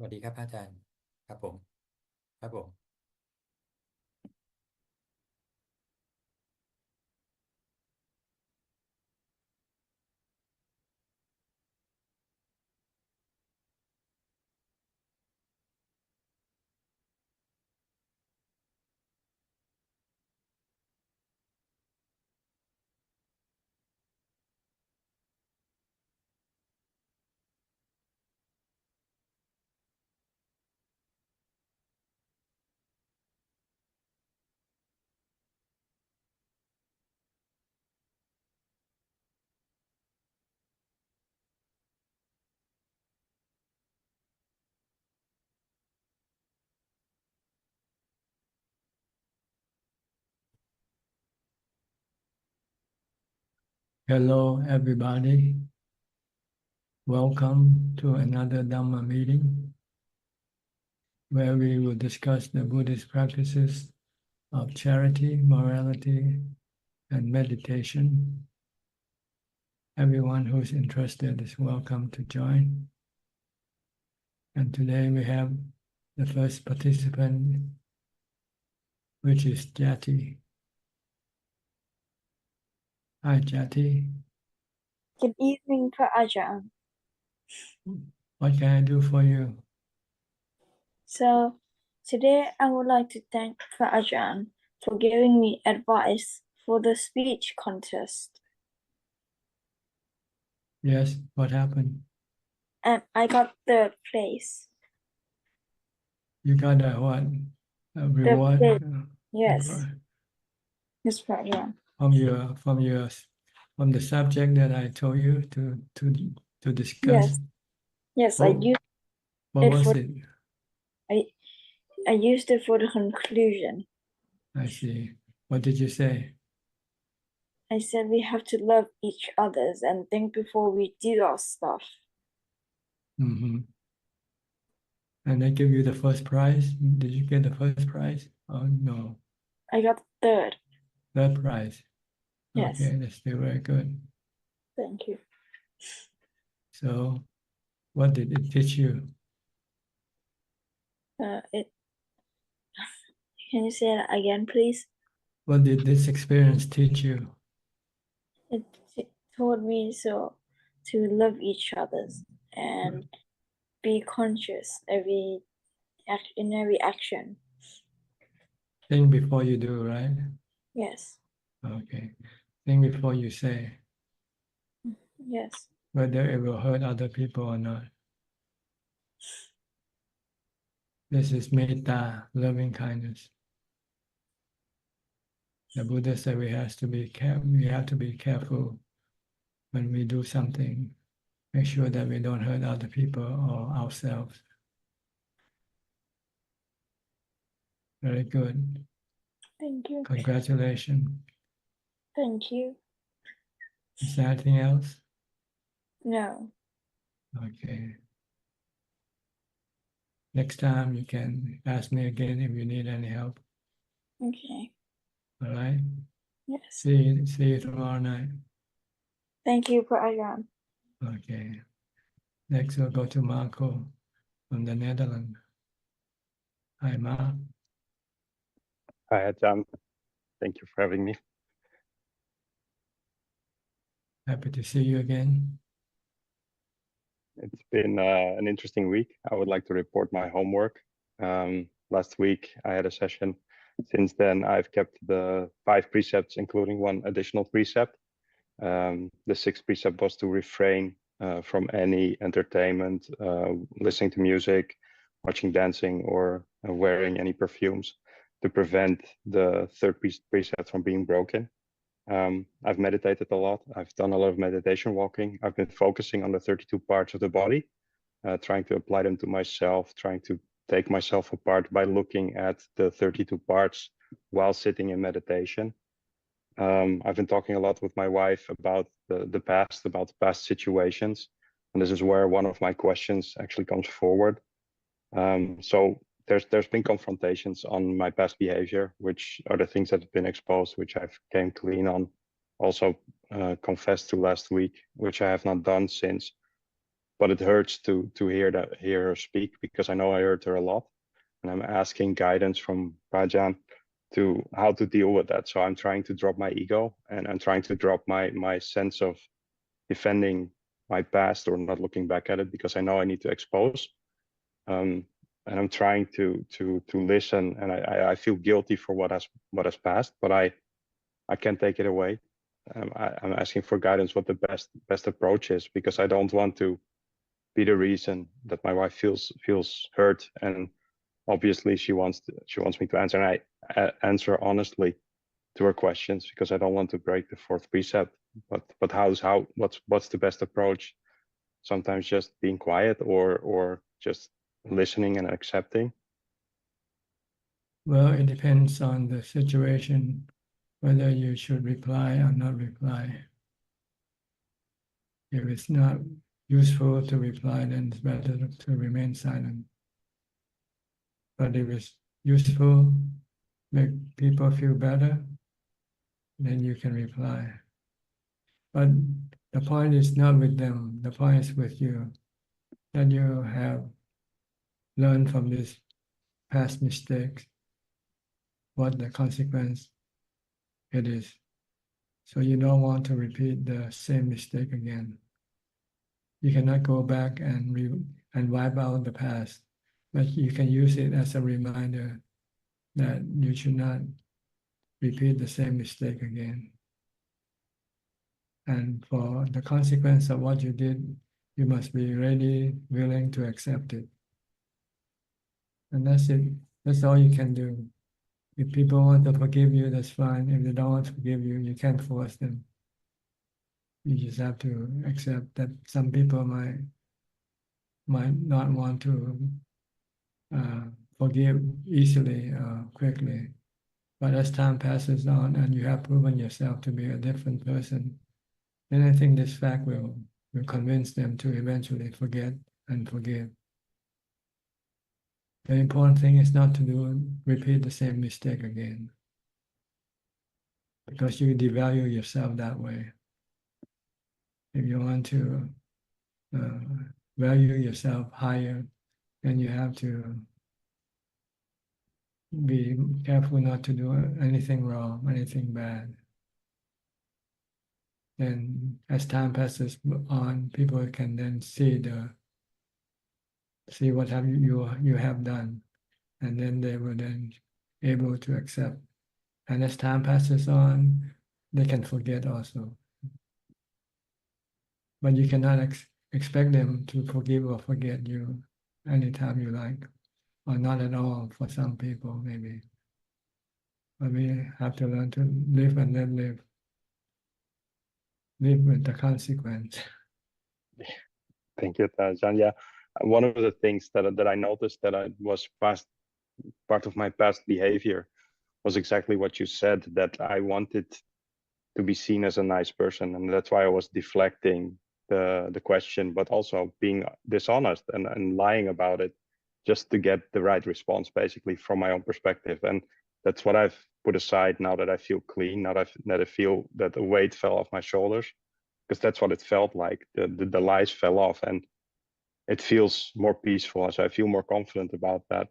วัสดีครับอาจารย์ครับผมครับผม Hello, everybody. Welcome to another Dhamma meeting where we will discuss the Buddhist practices of charity, morality, and meditation. Everyone who's interested is welcome to join. And today we have the first participant, which is Jati. Hi, Jati. Good evening, Ajaan. What can I do for you? So, today I would like to thank Ajaan for giving me advice for the speech contest. Yes, what happened? And I got third place. You got a what? A reward? Yes. Reward. Yes, Ajaan. From the subject that I told you to discuss. Yes, what was it? I used it for the conclusion. I see. What did you say? I said we have to love each other and think before we do our stuff. Mm-hmm. And they give you the first prize? Did you get the first prize? Oh, no. I got third. Third prize. Yes. Okay, that's still very good. Thank you. So, what did it teach you? Can you say that again, please? What did this experience teach you? It taught me to love each other and be conscious in every action. Think before you do, right? Yes. Okay. Think before you say. Yes. Whether it will hurt other people or not. This is metta, loving kindness. The Buddha said we have to be careful when we do something. Make sure that we don't hurt other people or ourselves. Very good. Thank you. Congratulations. Thank you. Is there anything else? No. Okay. Next time you can ask me again if you need any help. Okay. All right? Yes. See you tomorrow night. Thank you, Ajaan. Okay. Next we'll go to Marco from the Netherlands. Hi, Mark. Hi, Ajaan. Thank you for having me. Happy to see you again. It's been an interesting week. I would like to report my homework. Last week I had a session. Since then, I've kept the 5 precepts, including one additional precept. The 6th precept was to refrain from any entertainment, listening to music, watching dancing, or wearing any perfumes to prevent the 3rd precept from being broken. I've meditated a lot. I've done a lot of meditation walking. I've been focusing on the 32 parts of the body, trying to apply them to myself, trying to take myself apart by looking at the 32 parts while sitting in meditation. I've been talking a lot with my wife about the past, about past situations. And this is where one of my questions actually comes forward. So there's been confrontations on my past behavior, which are the things that have been exposed, which I've came clean on, also confessed to last week, which I have not done since. but it hurts to hear her speak, because I know I hurt her a lot, and I'm asking guidance from Ajaan to how to deal with that. So I'm trying to drop my ego, and I'm trying to drop my sense of defending my past or not looking back at it, because I know I need to expose. And I'm trying to listen, and I feel guilty for what has passed, but I can't take it away. I'm asking for guidance what the best approach is, because I don't want to be the reason that my wife feels hurt, and obviously she wants me to answer, and I answer honestly to her questions, because I don't want to break the fourth precept. But what's the best approach? Sometimes just being quiet, or just listening and accepting. Well, it depends on the situation, whether you should reply or not reply. If it's not useful to reply, then it's better to remain silent. But if it's useful, make people feel better, then you can reply. But the point is not with them, the point is with you, that you have learned from this past mistakes what the consequence it is. So you don't want to repeat the same mistake again. You cannot go back and wipe out the past, but you can use it as a reminder that you should not repeat the same mistake again. And for the consequence of what you did, you must be ready, willing to accept it. And that's it. That's all you can do. If people want to forgive you, that's fine. If they don't want to forgive you, you can't force them. You just have to accept that some people might not want to forgive easily, quickly. But as time passes on and you have proven yourself to be a different person, then I think this fact will convince them to eventually forget and forgive. The important thing is not to repeat the same mistake again, because you devalue yourself that way. If you want to value yourself higher, then you have to be careful not to do anything wrong, anything bad. Then as time passes on, people can then see what you have done, and then they will then able to accept. And as time passes on, they can forget also. But you cannot expect them to forgive or forget you anytime you like, or not at all for some people maybe. But we have to learn to live and let live. Live with the consequence. Thank you, Ajaan. Yeah, one of the things that I noticed that I was part of my past behavior was exactly what you said, that I wanted to be seen as a nice person, and that's why I was deflecting the question, but also being dishonest and lying about it, just to get the right response, basically, from my own perspective. And that's what I've put aside now that I feel clean, now that I feel that the weight fell off my shoulders, because that's what it felt like. The lies fell off, and it feels more peaceful. So I feel more confident about that.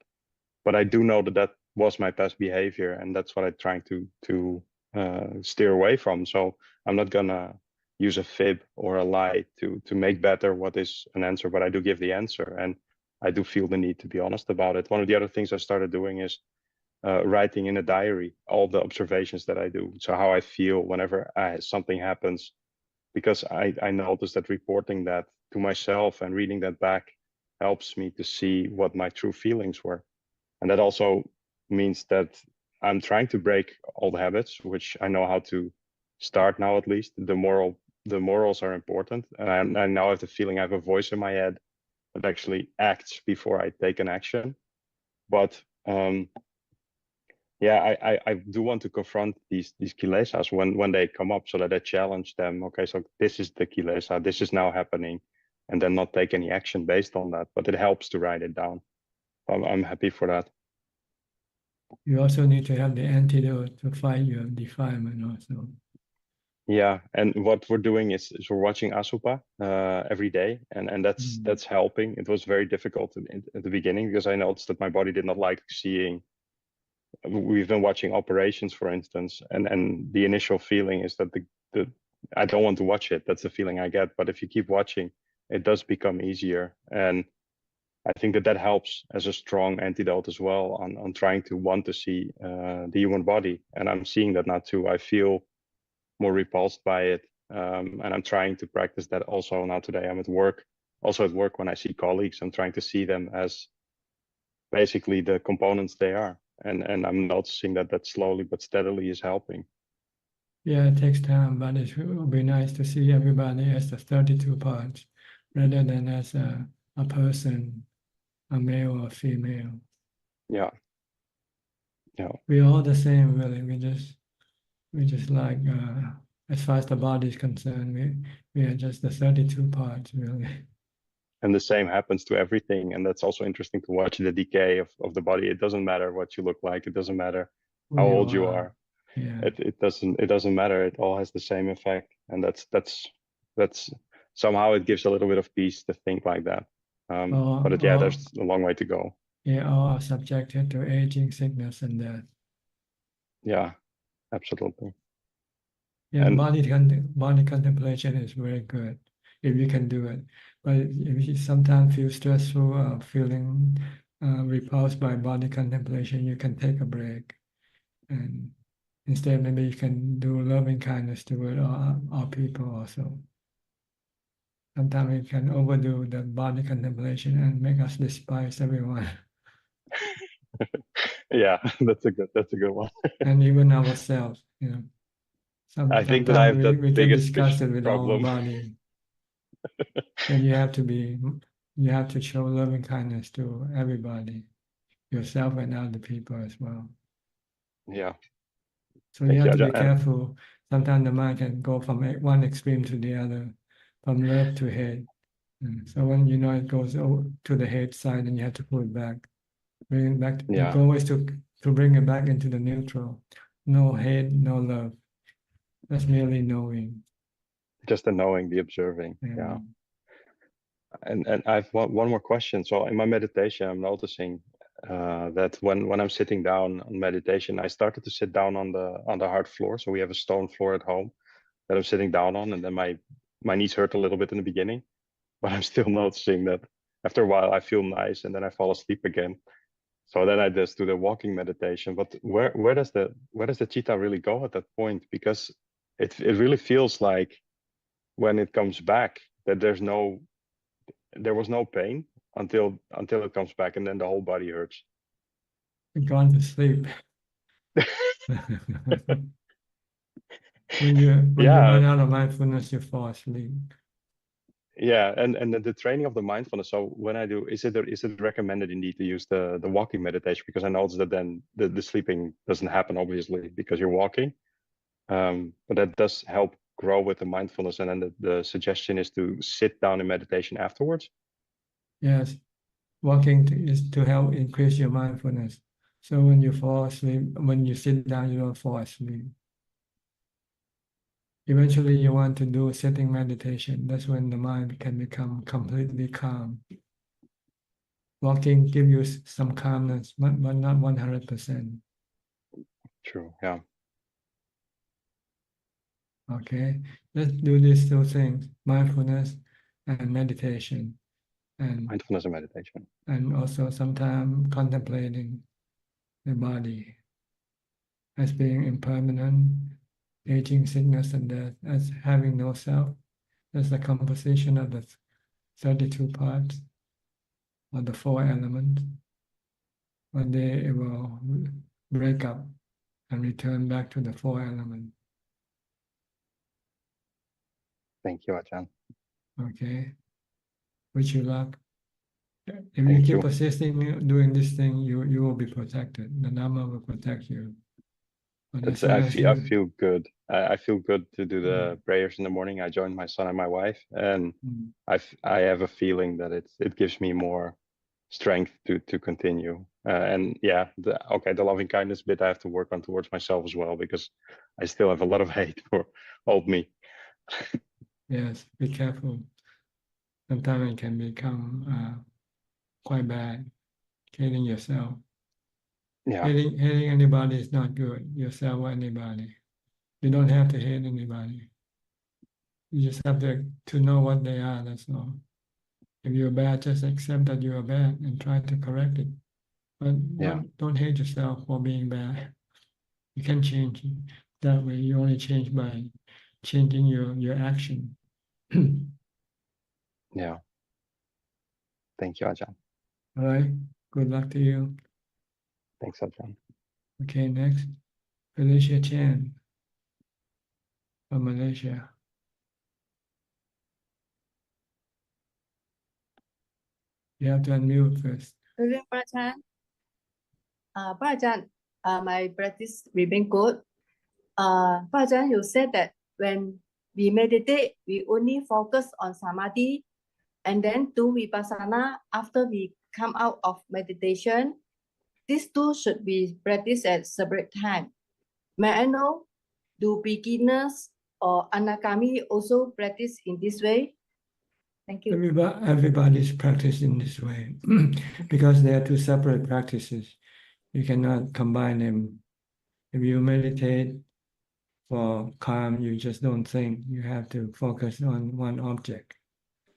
But I do know that was my past behavior, and that's what I'm trying to steer away from. So I'm not gonna use a fib or a lie to make better what is an answer, but I do give the answer, and I do feel the need to be honest about it. One of the other things I started doing is writing in a diary all the observations that I do. So how I feel whenever something happens, because I noticed that reporting that to myself and reading that back helps me to see what my true feelings were. And that also means that I'm trying to break old habits, which I know how to start now, at least. The morals are important. And I now have the feeling I have a voice in my head that actually acts before I take an action. But yeah, I do want to confront these kilesas when they come up, so that I challenge them. Okay, so this is the kilesa, this is now happening, and then not take any action based on that. But it helps to write it down. I'm happy for that. You also need to have the antidote to fight your defilement also. Yeah, and what we're doing is we're watching Asupa every day, and that's helping. It was very difficult at the beginning because I noticed that my body did not like seeing. We've been watching operations, for instance, and the initial feeling is that the I don't want to watch it. That's the feeling I get. But if you keep watching, it does become easier, and I think that helps as a strong antidote as well on trying to want to see the human body. And I'm seeing that now too. I feel more repulsed by it. And I'm trying to practice that also now today. I'm at work, also at work when I see colleagues, I'm trying to see them as basically the components they are. And I'm noticing that slowly but steadily is helping. Yeah, it takes time, but it will be nice to see everybody as the 32 parts rather than as a person, a male or female. Yeah. We're all the same, really. We just like, as far as the body is concerned, we are just the 32 parts, really. And the same happens to everything. And that's also interesting to watch the decay of the body. It doesn't matter what you look like. It doesn't matter how old you are. Yeah. It doesn't matter. It all has the same effect. And that's somehow it gives a little bit of peace to think like that. But there's a long way to go. Yeah, all are subjected to aging, sickness, and death. Yeah, absolutely. Yeah, And body contemplation is very good if you can do it. But if you sometimes feel stressful or feeling repulsed by body contemplation, you can take a break, and instead maybe you can do loving kindness toward all people also. Sometimes we can overdo the body contemplation and make us despise everyone. yeah, that's a good one. And even ourselves, you know. I think that I have Sometimes that we get biggest disgusted with our own problem. body. Then you have to show loving kindness to everybody, yourself and other people as well. Yeah. So you have to be careful. Sometimes the mind can go from one extreme to the other, from love to hate. So when you know it goes to the hate side, then you have to pull it back. Bring it back. The goal is to bring it back into the neutral. No hate, no love. That's merely knowing. Just the knowing, the observing. Yeah. And I have one more question. So in my meditation, I'm noticing that when I'm sitting down on meditation, I started to sit down on the hard floor. So we have a stone floor at home that I'm sitting down on, and then my knees hurt a little bit in the beginning, but I'm still noticing that after a while I feel nice, and then I fall asleep again. So then I just do the walking meditation. But where does the chitta really go at that point? Because it really feels like when it comes back that there was no pain until it comes back, and then the whole body hurts. You're gone to sleep. When you run out of mindfulness, you fall asleep. Yeah, and the training of the mindfulness. So when I do, is it recommended indeed to use the walking meditation? Because I noticed that then the sleeping doesn't happen, obviously, because you're walking. But that does help grow with the mindfulness, and then the suggestion is to sit down in meditation afterwards. Yes, walking is to help increase your mindfulness. So when you fall asleep, when you sit down, you don't fall asleep. Eventually, you want to do sitting meditation. That's when the mind can become completely calm. Walking gives you some calmness, but not 100%. True. Yeah. Okay, let's do these two things: mindfulness and meditation, and mindfulness and meditation, and also sometimes contemplating the body as being impermanent, aging, sickness, and death, as having no self. That's the composition of the 32 parts, or the 4 elements. One day it will break up and return back to the 4 elements. Thank you, Ajahn. Okay. Wish you luck. If you keep persisting doing this thing, you will be protected. The Dharma will protect you. But I feel good. I feel good to do the prayers in the morning. I joined my son and my wife, and I have a feeling that it gives me more strength to continue. And yeah, the loving kindness bit I have to work on towards myself as well, because I still have a lot of hate for old me. Yes, be careful. Sometimes it can become quite bad. Hating yourself. Yeah, Hating anybody is not good. Yourself or anybody. You don't have to hate anybody. You just have to know what they are. That's all. If you're bad, just accept that you are bad and try to correct it. But yeah, don't hate yourself for being bad. You can change it. That way. You only change by changing your action. yeah. Thank you, Ajahn. All right. Good luck to you. Thanks, Ajahn. Okay, next. Felicia Chan from Malaysia. You have to unmute first. My practice remain good. Ajahn, you said that when we meditate, we only focus on samadhi and then do vipassana after we come out of meditation. These two should be practiced at separate time. May I know, do beginners or anagami also practice in this way? Thank you. Everybody's practicing this way because they are two separate practices. You cannot combine them. If you meditate for calm, you just don't think. You have to focus on one object,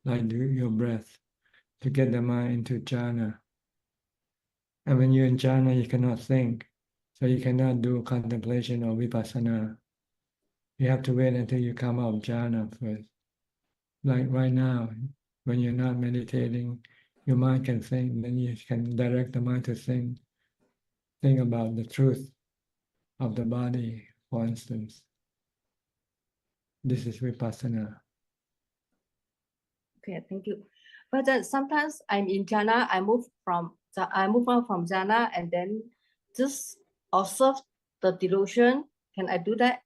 like your breath, to get the mind into jhana. And when you're in jhana, you cannot think. So you cannot do contemplation or vipassana. You have to wait until you come out of jhana first. Like right now, when you're not meditating, your mind can think, then you can direct the mind to think about the truth of the body, for instance. This is vipassana. Okay, thank you. But sometimes I'm in jhana, I move on from jhana and then just observe the delusion. Can I do that?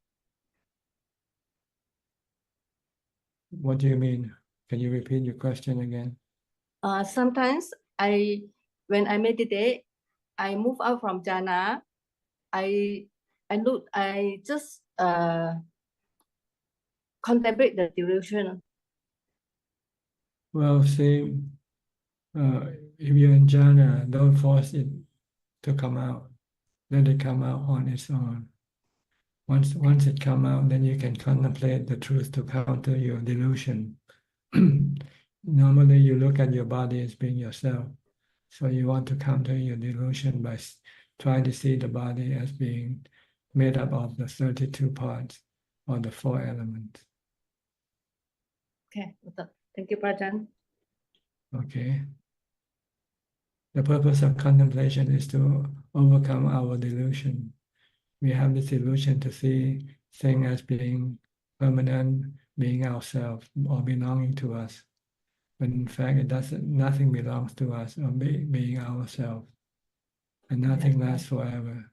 What do you mean? Can you repeat your question again? Sometimes when I meditate, I move out from jhana. I just contemplate the delusion. Well, see, if you're in jhana, don't force it to come out. Let it come out on its own. Once it come out, then you can contemplate the truth to counter your delusion. Normally, you look at your body as being yourself. So you want to counter your delusion by trying to see the body as being made up of the 32 parts or the 4 elements. Okay, thank you, Ajahn. Okay. The purpose of contemplation is to overcome our delusion. We have this illusion to see things as being permanent, being ourselves or belonging to us. But in fact, nothing belongs to us or being ourselves. And nothing lasts forever.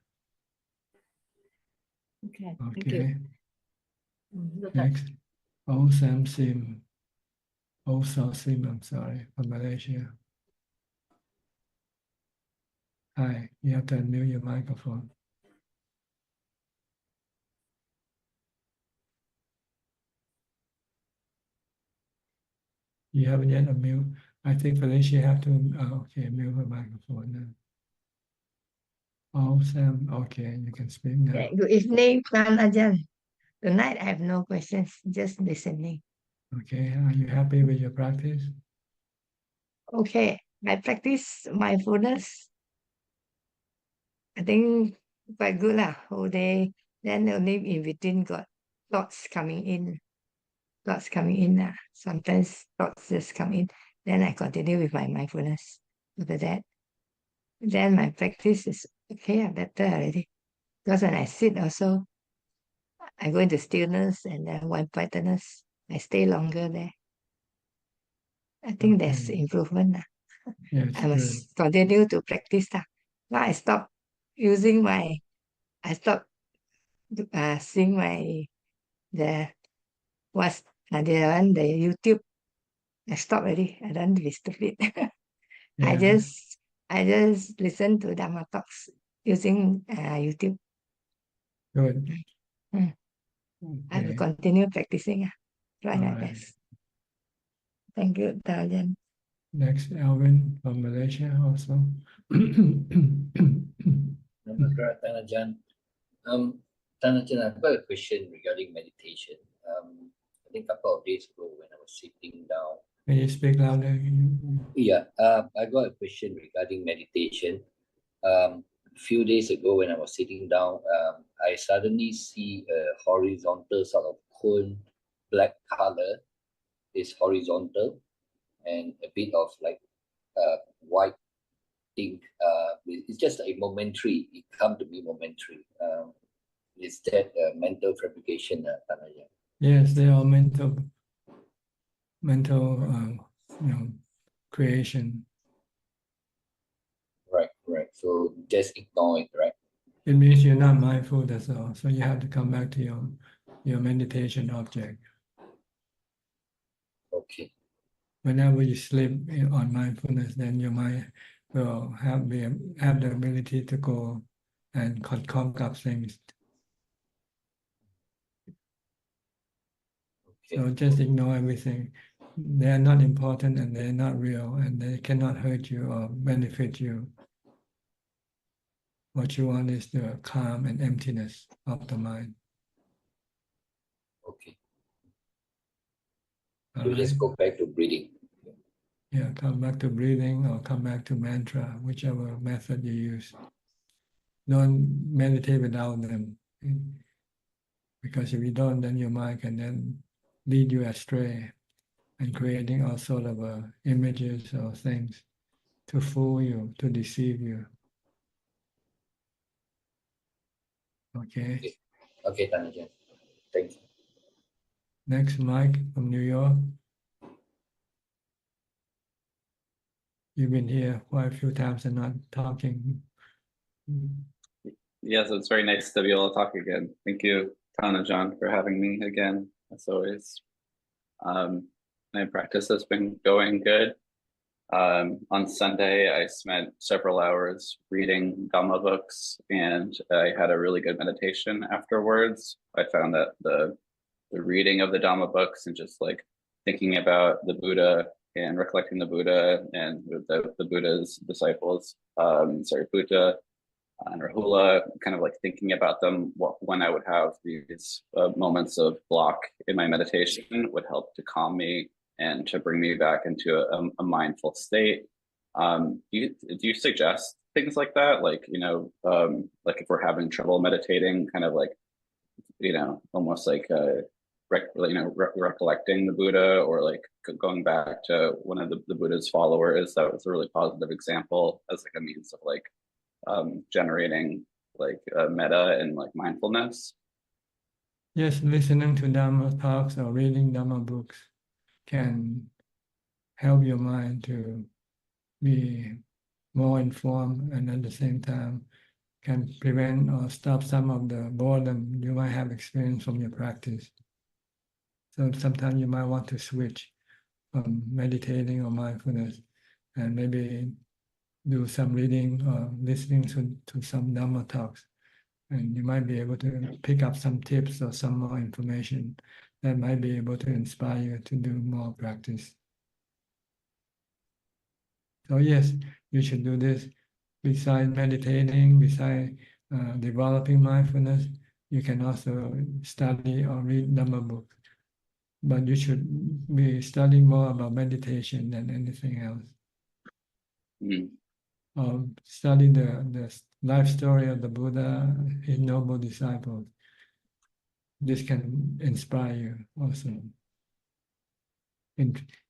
Okay, thank Okay. you. Next, Oh Sam Sim. Oh So Sim, I'm sorry, from Malaysia. Hi, you have to unmute your microphone. You haven't yet unmute. I think Felicia have to, okay, mute her microphone now. Oh Sam, okay, you can speak now. Okay, good evening, Kwan Ajahn. Tonight I have no questions, just listening. Okay, are you happy with your practice? Okay, I practice mindfulness. I think quite good lah, whole day. Then only in between got thoughts coming in. Sometimes thoughts just come in. Then I continue with my mindfulness. After that, then my practice is okay, better already. Because when I sit also, I go into stillness and then one quietness. I stay longer there. I think there's Okay. improvement. Yes, I good. must continue to practice. Now I stopped seeing my, the YouTube. I stopped already. I don't be stupid. I Yeah. just I just listen to Dhamma talks using YouTube. Good. I will Okay. continue practicing. Try my All right. best. Thank you, Ajaan. Next, Alvin from Malaysia also. Namaskar, Ajaan. Ajaan, I've got a question regarding meditation. I think a couple of days ago when I was sitting down. Can you speak louder? Yeah, I got a question regarding meditation. A few days ago when I was sitting down, I suddenly see a horizontal sort of cone, black color is horizontal, and a bit of like white thing. It's just a momentary. It come to be momentary. Is that mental fabrication, Ajaan? Yes, they are mental, creation. Right. So just ignore it, right? It means you're not mindful, that's all. So you have to come back to your meditation object. Okay. Whenever you sleep on mindfulness, then your mind will have the ability to go and concoct things. Okay. So just ignore everything. They are not important and they're not real and they cannot hurt you or benefit you. What you want is the calm and emptiness of the mind. Okay. All So right? just go back to breathing. Yeah, come back to breathing or come back to mantra, whichever method you use. Don't meditate without them. Because if you don't, then your mind can then lead you astray and creating all sort of images or things to fool you, to deceive you. Okay. Okay, Ajaan. Thank you. Next, Mike from New York. You've been here quite a few times and not talking. Yes, it's very nice to be able to talk again. Thank you, Ajaan, for having me again, as always. My practice has been going good. On Sunday, I spent several hours reading Dhamma books, and I had a really good meditation afterwards. I found that the reading of the Dhamma books and just like thinking about the Buddha and recollecting the Buddha and the Buddha's disciples, Buddha and Rahula, kind of like thinking about them when I would have these moments of block in my meditation would help to calm me and to bring me back into a mindful state. Do you suggest things like that? Like, like if we're having trouble meditating, kind of like, almost like, recollecting the Buddha or like going back to one of the Buddha's followers. That was a really positive example as like a means of like generating like metta and like mindfulness. Yes, listening to Dhamma talks or reading Dhamma books can help your mind to be more informed and at the same time can prevent or stop some of the boredom you might have experienced from your practice. So sometimes you might want to switch from meditating or mindfulness and maybe do some reading or listening to some Dhamma talks. And you might be able to pick up some tips or some more information that might be able to inspire you to do more practice. So yes, you should do this. Besides meditating, besides developing mindfulness, you can also study or read Dhamma books. But you should be studying more about meditation than anything else. Study the life story of the Buddha, his noble disciples. This can inspire you also.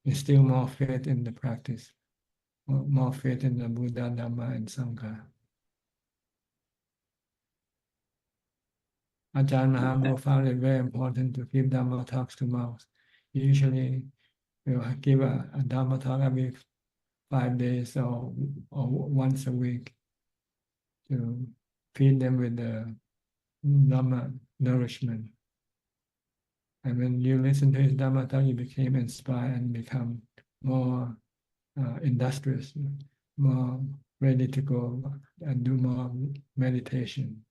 Instill more faith in the practice, more faith in the Buddha, Dhamma, and Sangha. Ajahn Mahabodhi found it very important to give Dhamma talks to monks. Usually, we'll give a Dhamma talk every 5 days or once a week to feed them with the Dhamma nourishment. And when you listen to his Dhamma talk, you became inspired and become more industrious, more ready to go and do more meditation.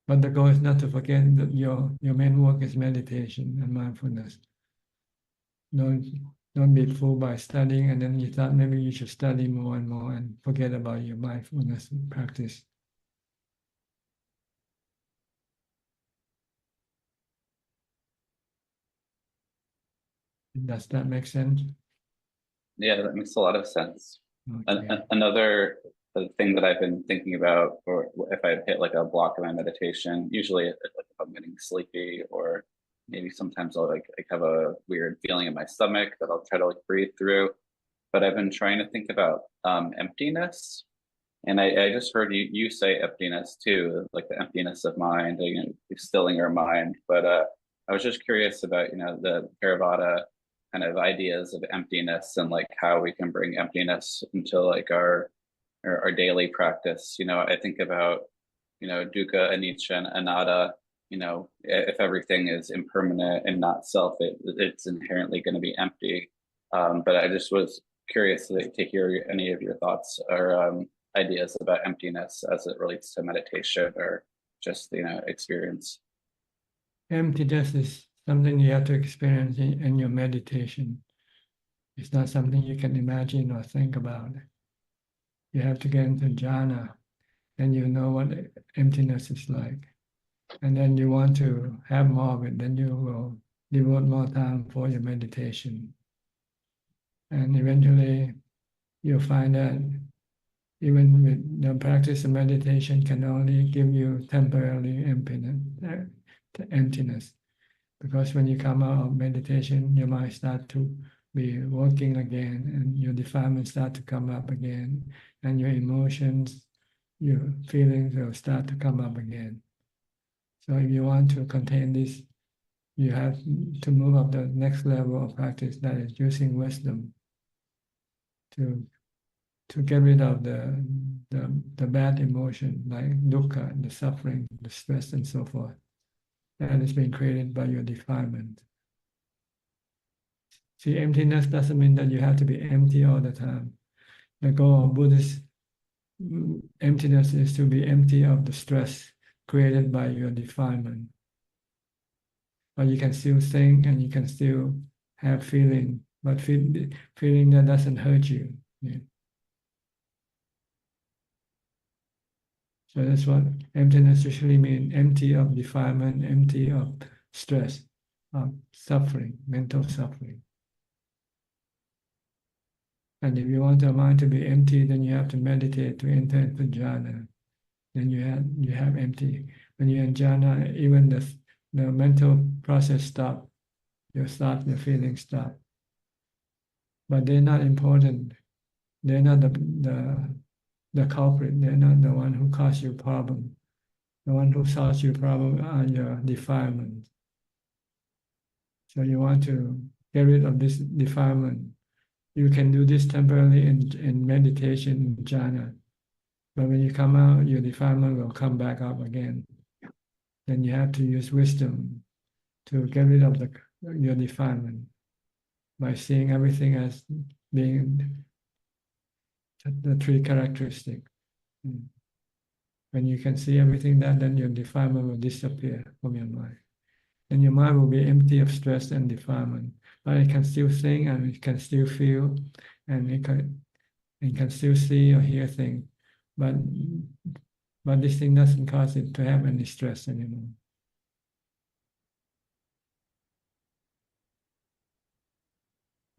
But the goal is not to forget that your main work is meditation and mindfulness. Don't be fooled by studying, and then you thought maybe you should study more and more and forget about your mindfulness practice. Does that make sense? Yeah, that makes a lot of sense. Okay. Another thing that I've been thinking about, or if I've hit like a block in my meditation, usually like if I'm getting sleepy, or maybe sometimes I'll like have a weird feeling in my stomach that I'll try to like breathe through. But I've been trying to think about emptiness. And I just heard you say emptiness too, like the emptiness of mind, you know, stilling our mind. But I was just curious about, you know, the Theravada kind of ideas of emptiness and like how we can bring emptiness into like our daily practice. You know, I think about, you know, dukkha, anicca, and anatta. You know, if everything is impermanent and not self, it's inherently going to be empty. But I just was curious to hear any of your thoughts or ideas about emptiness as it relates to meditation or just, you know, experience. Emptiness is something you have to experience in your meditation. It's not something you can imagine or think about. You have to get into jhana, and you know what emptiness is like. And then you want to have more of it, then you will devote more time for your meditation. And eventually you'll find that even with the practice of meditation can only give you temporarily emptiness. Because when you come out of meditation, your mind starts to be working again, and your defilements start to come up again, and your emotions, your feelings will start to come up again. So if you want to contain this, you have to move up the next level of practice, that is using wisdom to get rid of the bad emotion like dukkha, the suffering, the stress, and so forth. That has been created by your defilement. See, emptiness doesn't mean that you have to be empty all the time. The goal of Buddhist emptiness is to be empty of the stress created by your defilement. But you can still think and you can still have feeling, but feeling that doesn't hurt you. Yeah. So that's what emptiness usually means: empty of defilement, empty of stress, of suffering, mental suffering. And if you want your mind to be empty, then you have to meditate to enter into jhana. Then you have empty. When you're in jhana, even the mental process stop. Your feelings stop. But they're not important. They're not the culprit. They're not the one who caused you problem. The one who solves your problem are your defilements. So you want to get rid of this defilement. You can do this temporarily in meditation, in jhana. But when you come out, your defilement will come back up again. Then you have to use wisdom to get rid of your defilement by seeing everything as being the three characteristics. When you can see everything that, then your defilement will disappear from your mind. And your mind will be empty of stress and defilement. But it can still think, and it can still feel, and it can still see or hear things. But this thing doesn't cause it to have any stress anymore.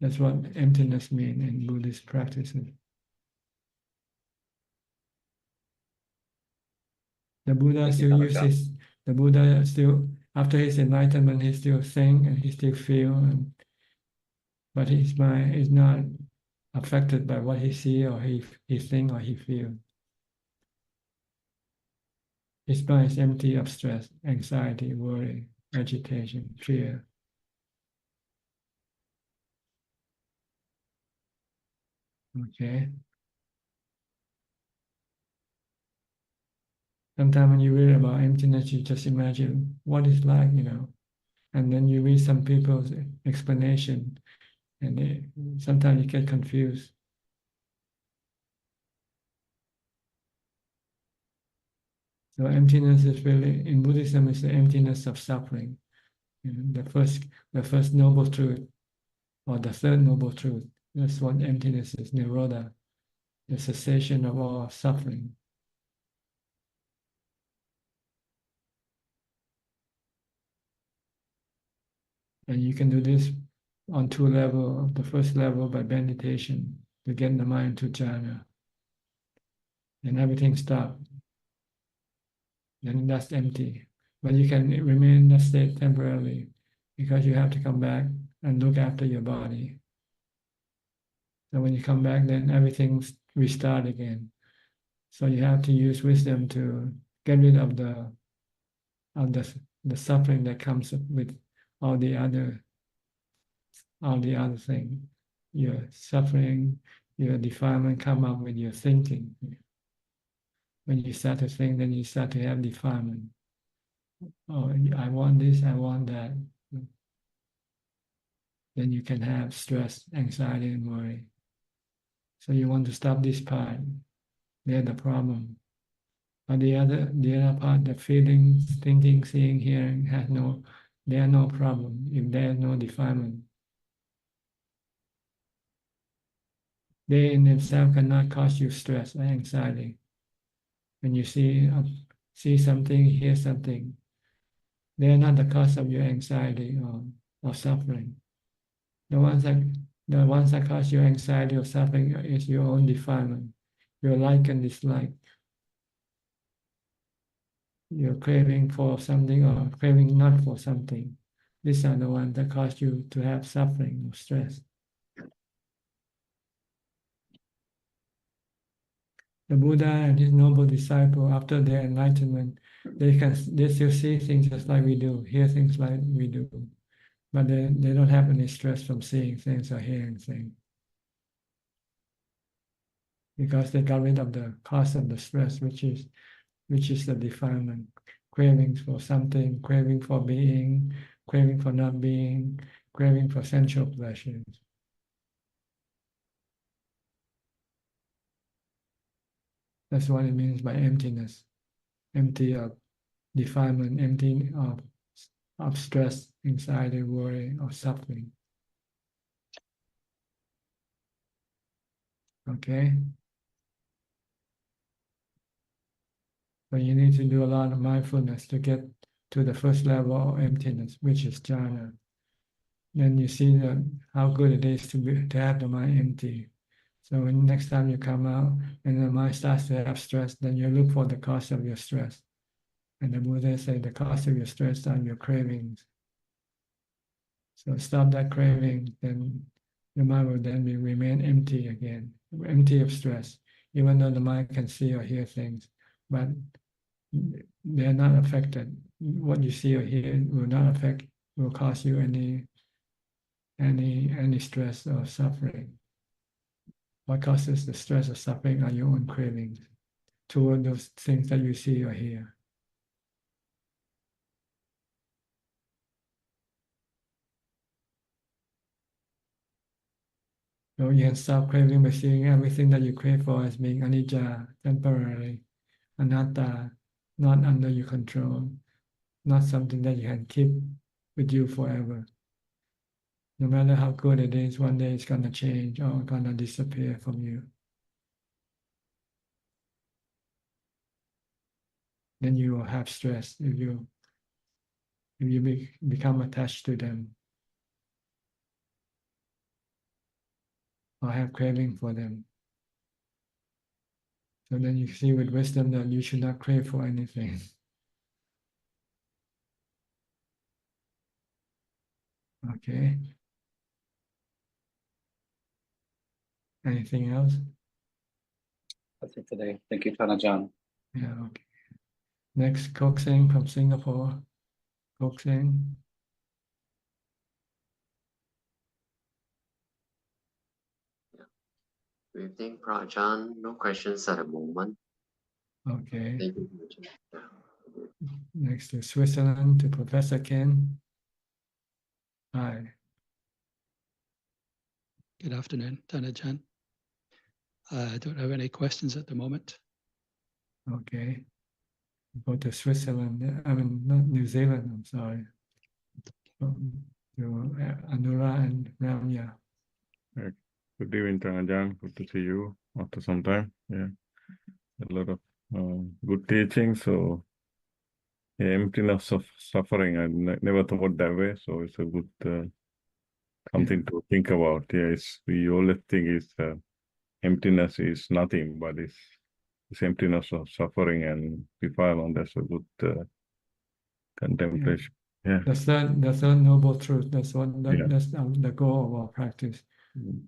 That's what emptiness means in Buddhist practices. The Buddha still uses, the Buddha still, after his enlightenment, he still think and he still feel, but his mind is not affected by what he see or he think or he feel. His mind is empty of stress, anxiety, worry, agitation, fear. Okay. Sometimes when you read about emptiness, you just imagine what it's like, you know. And then you read some people's explanation. and sometimes you get confused. So emptiness is really, in Buddhism, is the emptiness of suffering. The first noble truth, or the third noble truth. That's what emptiness is, nirodha, the cessation of all suffering. And you can do this on two levels. The first level by meditation to get the mind to jhana, and everything stops. Then that's empty. But you can remain in that state temporarily because you have to come back and look after your body. So when you come back, then everything restart again. So you have to use wisdom to get rid of the suffering that comes with all the other things. Your suffering, your defilement come up with your thinking. When you start to think, then you start to have defilement. Oh, I want this, I want that. Then you can have stress, anxiety, and worry. So you want to stop this part. They're the problem. But the other part, the feeling, thinking, seeing, hearing, they are no problem if there is no defilement. They in themselves cannot cause you stress or anxiety. When you see something, hear something, they are not the cause of your anxiety or suffering. The ones that cause you anxiety or suffering is your own defilement, your like and dislike. You're craving for something or craving not for something. These are the ones that cause you to have suffering or stress. The Buddha and his noble disciple, after their enlightenment, they still see things just like we do, hear things like we do, but they don't have any stress from seeing things or hearing things, because they got rid of the cause of the stress, which is the defilement, cravings for something, craving for being, craving for not being, craving for sensual pleasures. That's what it means by emptiness. Empty of defilement, empty of stress, anxiety, worry, or suffering. Okay? So you need to do a lot of mindfulness to get to the first level of emptiness, which is jhana. Then you see how good it is to have the mind empty. So when next time you come out and the mind starts to have stress, then you look for the cause of your stress. And the Buddha said the cause of your stress are your cravings. So stop that craving, then your mind will then remain empty again, empty of stress, even though the mind can see or hear things, but they are not affected. What you see or hear will cause you any stress or suffering. What causes the stress or suffering are your own cravings toward those things that you see or hear. So you can stop craving by seeing everything that you crave for as being anicca, temporary, anatta, not under your control, not something that you can keep with you forever. No matter how good it is, one day it's going to change or going to disappear from you. Then you will have stress if you become attached to them or have craving for them. So then you see with wisdom that you should not crave for anything. Okay. Anything else? That's it today. Thank you, Ajaan. Yeah, okay. Next, Kok Seng from Singapore. Kok Seng. Good evening, Prajan. No questions at the moment. Okay. Thank you. Yeah. Next to Switzerland, to Professor Ken. Hi. Good afternoon, Ajaan. I don't have any questions at the moment. Okay. Go to Switzerland. I mean, not New Zealand. I'm sorry. To Anura and Ramya. Good evening, Ajaan. Good to see you after some time. Yeah, a lot of good teaching. So, yeah, emptiness of suffering. I never thought that way. So it's a good something to think about. Yeah, we always think is emptiness is nothing, but it's emptiness of suffering, and vipassana. That's a good contemplation. Yeah. That's the noble truth. That's Yeah. the goal of our practice.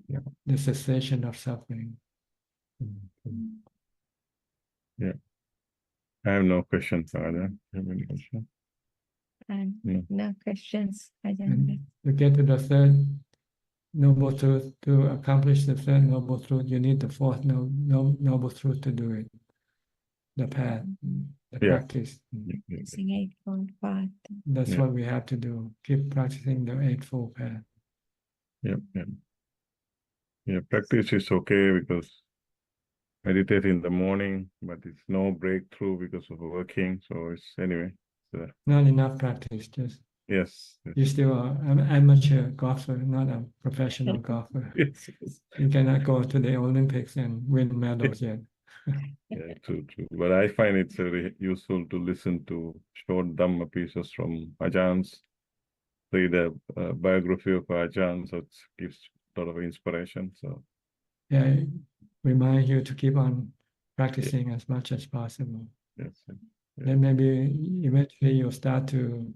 Yeah. The cessation of suffering. Yeah. I have no questions, Ajaan. You have any questions? No. No questions, Ajahn. And to get to the third noble truth, to accomplish the third noble truth, you need the fourth noble truth to do it. The path, the Yeah. practice. Practicing Eightfold Path. That's Yeah. what we have to do. Keep practicing the Eightfold Path. Yeah. Yeah. Yeah. Practice is okay because meditate in the morning, but it's no breakthrough because of working. So it's anyway. So, Not enough practice. Just yes. you still are an amateur golfer, not a professional golfer. Yes. You cannot go to the Olympics and win medals yet. Yeah, true. But I find it's very useful to listen to short Dhamma pieces from Ajaan's, read a biography of Ajaan, so it gives a lot of inspiration. So Yeah, remind you to keep on practicing as much as possible. yes. Then maybe eventually you'll start to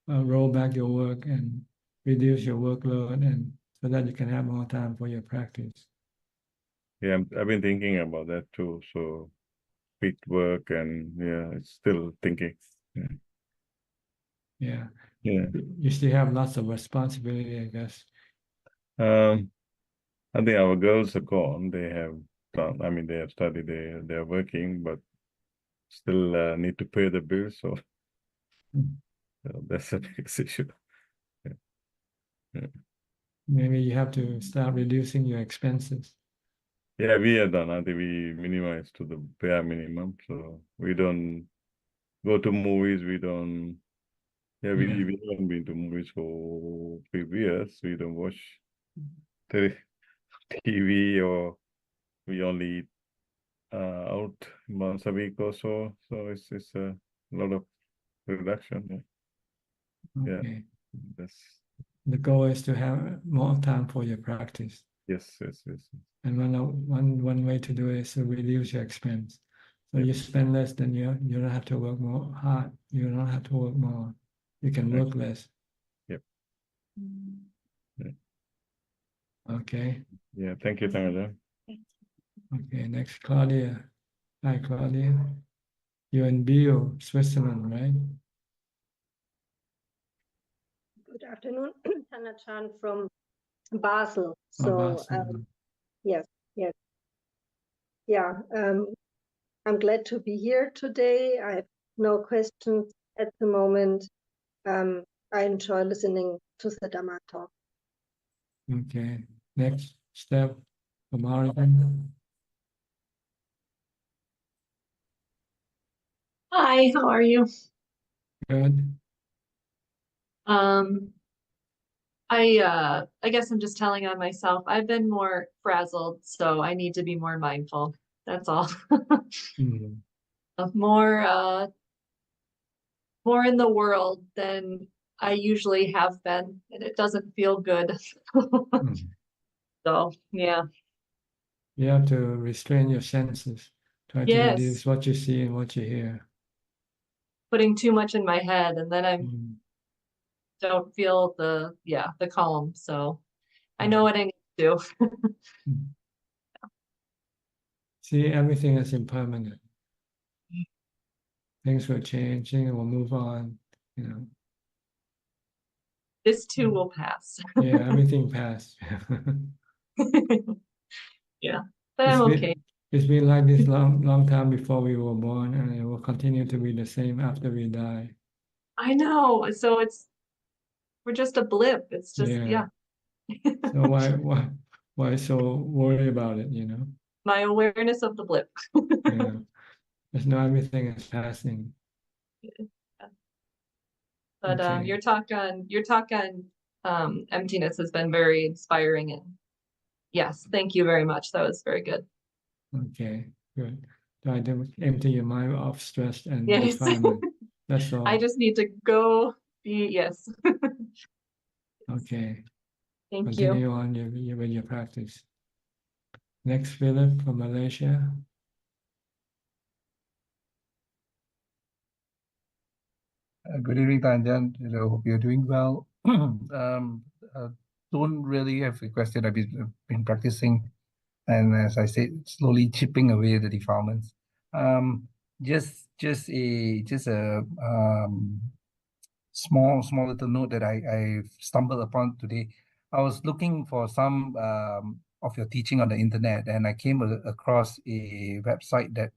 roll back your work and reduce your workload, and so that you can have more time for your practice. Yeah, I've been thinking about that too. So quit work and it's still thinking. Yeah. Yeah. Yeah. You still have lots of responsibility, I guess. I think our girls are gone. They have done, I mean, they have studied, they are working, but still need to pay the bills. So that's a big issue. Yeah. Yeah. Maybe you have to start reducing your expenses. Yeah, we have done. I think we minimize to the bare minimum. So we don't go to movies. We don't. Yeah, we haven't been to movies for 3 years. We don't watch TV, or we only eat out once a week or so. So it's a lot of reduction. Yeah. Okay. Yeah. That's The goal is to have more time for your practice. yes. And one way to do it is to reduce your expense. So you spend less, then you don't have to work more hard. You don't have to work more. You can work less. Yep. Yeah. Okay. Yeah. Thank you, Ajaan. Okay. Next, Claudia. Hi, Claudia. You're in Bio, Switzerland, right? Good afternoon, Ajaan from Basel. So, Basel. yes. Yeah, I'm glad to be here today. I have no questions at the moment. I enjoy listening to the Dhamma talk. Okay. Next step from Oregon. Hi, how are you? Good. I guess I'm just telling on myself. I've been more frazzled, so I need to be more mindful. That's all. More in the world than I usually have been, and it doesn't feel good. So yeah. You have to restrain your senses. Try to Yes. reduce what you see and what you hear. Putting too much in my head, and then I don't feel the calm. So I know what I need to do. See, everything is impermanent. Things will change, things will move on, This too will pass. Yeah, everything passed. Yeah, but I'm okay. It's been like this long time before we were born, and it will continue to be the same after we die. I know. So we're just a blip. It's just So why so worry about it, you know? My awareness of the blip. Yeah. Just know everything is passing. But Okay. your talk on emptiness has been very inspiring, and yes, thank you very much. That was very good. Okay, good. Try to empty your mind of stress and Yes. defilement. That's all. I just need to go be, yes. Okay. Thank Continue you. on with your practice. Next, Philip from Malaysia. Good evening, Tanjan. Hope you're doing well. Don't really have a question. I've been practicing, and as I said, slowly chipping away the defilements. Just a small little note that I stumbled upon today. I was looking for some of your teaching on the internet, and I came across a website that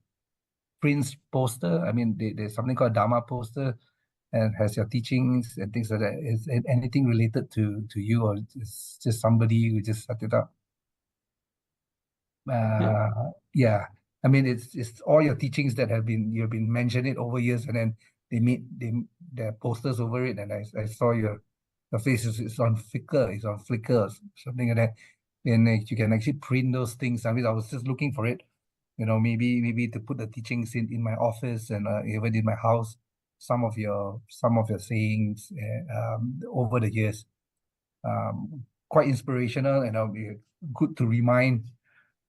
prints poster. I mean, there's something called Dharma poster, and has your teachings and things like that. Is it anything related to you, or just somebody who just set it up? Yeah. I mean, it's all your teachings that you've been mentioning it over years, and then their posters over it, and I saw your face is on Flickr, or something like that, and you can actually print those things. I mean, I was just looking for it, maybe to put the teachings in my office, and even in my house, some of your sayings over the years, quite inspirational, and good to remind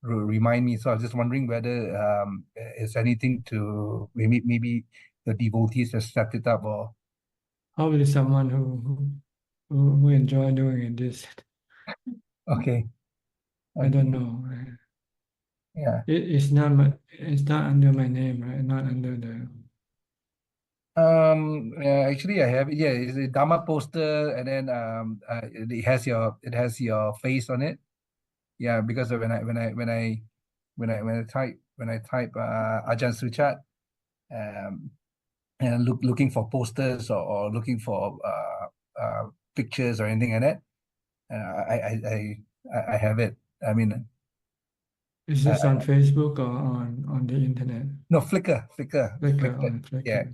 me. So I was just wondering whether is anything to maybe the devotees have set it up, or Probably someone who enjoy doing this. okay. I don't know. Yeah. It's not under my name, right? Not under the. Actually, I have it. Yeah, it's a Dharma poster, and then it has your face on it. Yeah, because when I type Ajaan Suchart, and looking for posters, or looking for pictures or anything like that, I have it. I mean, Is this on Facebook or on the internet? no, Flickr. Flickr on Flickr. Yeah.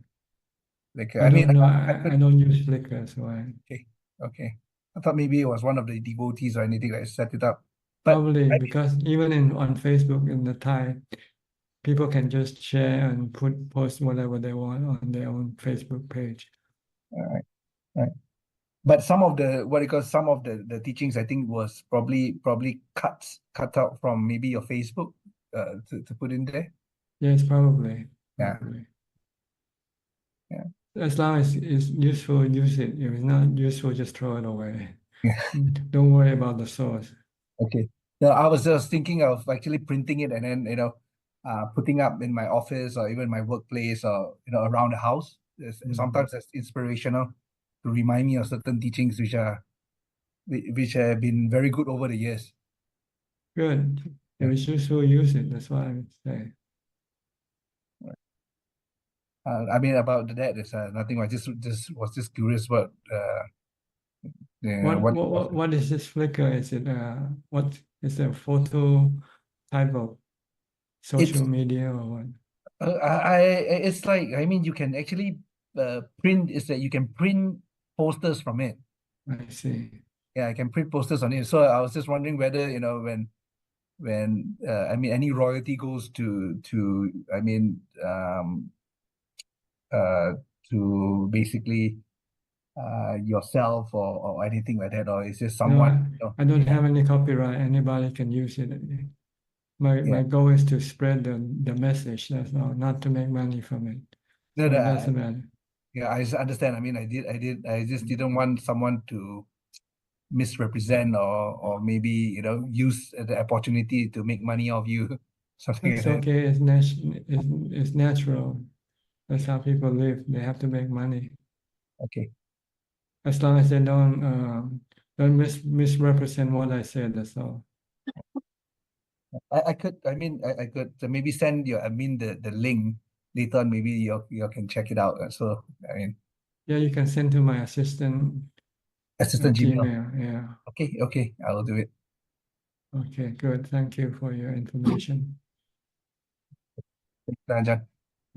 Flickr. I don't know. I don't use Flickr, so I. Okay. I thought maybe it was one of the devotees or anything that set it up. But Probably because even on Facebook in the Thai, people can just share and post whatever they want on their own Facebook page. All right. But some of the teachings, I think, was probably cut out from maybe your Facebook to put in there. Yes, probably. Yeah. As long as it's useful, use it. If it's not useful, just throw it away. Yeah. Don't worry about the source. Okay. No, I was just thinking of actually printing it, and then putting up in my office, or even my workplace, or around the house. Sometimes it's inspirational to remind me of certain teachings which have been very good over the years. Good. If it's useful, use it. That's what I would say. I mean, about that, there's nothing. I just was just curious what what is this Flickr? Is it what is a photo type of social media or what? It's like, I mean, you can actually print. Is that you can print posters from it. I see. Yeah, I can print posters on it. So I was just wondering whether when I mean, any royalty goes to I mean to basically yourself, or anything like that, or is just someone. No, I don't have any copyright. Anybody can use it. My goal is to spread the message. That's all, not to make money from it. So it doesn't matter. Yeah, I understand. I mean, I just didn't want someone to misrepresent, or maybe use the opportunity to make money off you. Something It's like that. okay. It's natural. That's how people live. They have to make money. Okay. As long as they don't misrepresent what I said. That's all. I could maybe send you the link later on. Maybe you can check it out. So I mean, yeah, you can send to my assistant Gmail. Yeah. Okay, I will do it. Okay, good. Thank you for your information. Ajahn.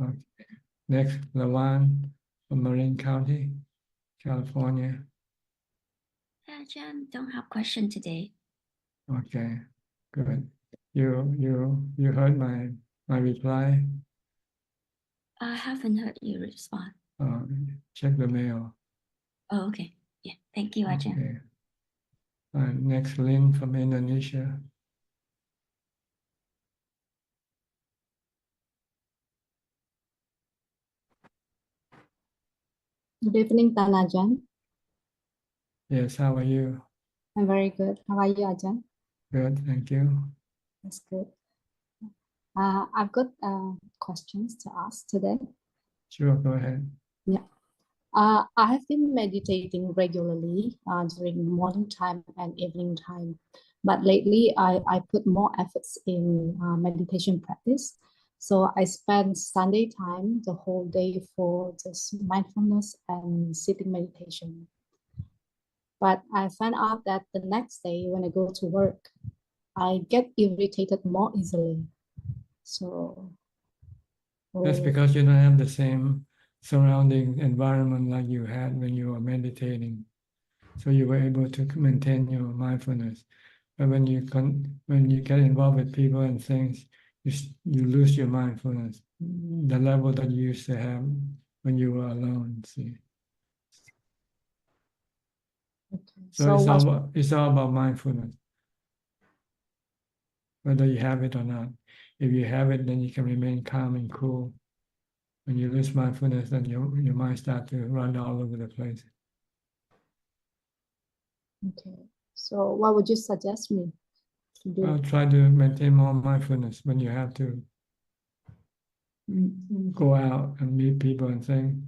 Okay. Next, Lawan from Marin County, California. Ajahn, don't have question today. Okay, good. You heard my reply. I haven't heard you respond. Check the mail. Oh, okay. Yeah, thank you, Ajahn. Okay. Next, Lynn from Indonesia. Good evening, Tan Ajahn. Yes, how are you? I'm very good. How are you, Ajahn? Good, thank you. That's good. I've got questions to ask today. Sure, go ahead. Yeah. I have been meditating regularly during morning time and evening time. But lately, I put more efforts in meditation practice. So I spend Sunday time the whole day for just mindfulness and sitting meditation. But I find out that the next day when I go to work, I get irritated more easily. So That's because you don't have the same surrounding environment like you had when you were meditating. So you were able to maintain your mindfulness. But when you get involved with people and things, you lose your mindfulness, the level that you used to have when you were alone. See. okay. So it's all about mindfulness, whether you have it or not. If you have it, then you can remain calm and cool. When you lose mindfulness, then your mind starts to run all over the place. Okay. So what would you suggest me to do? Well, try to maintain more mindfulness when you have to go out and meet people and things.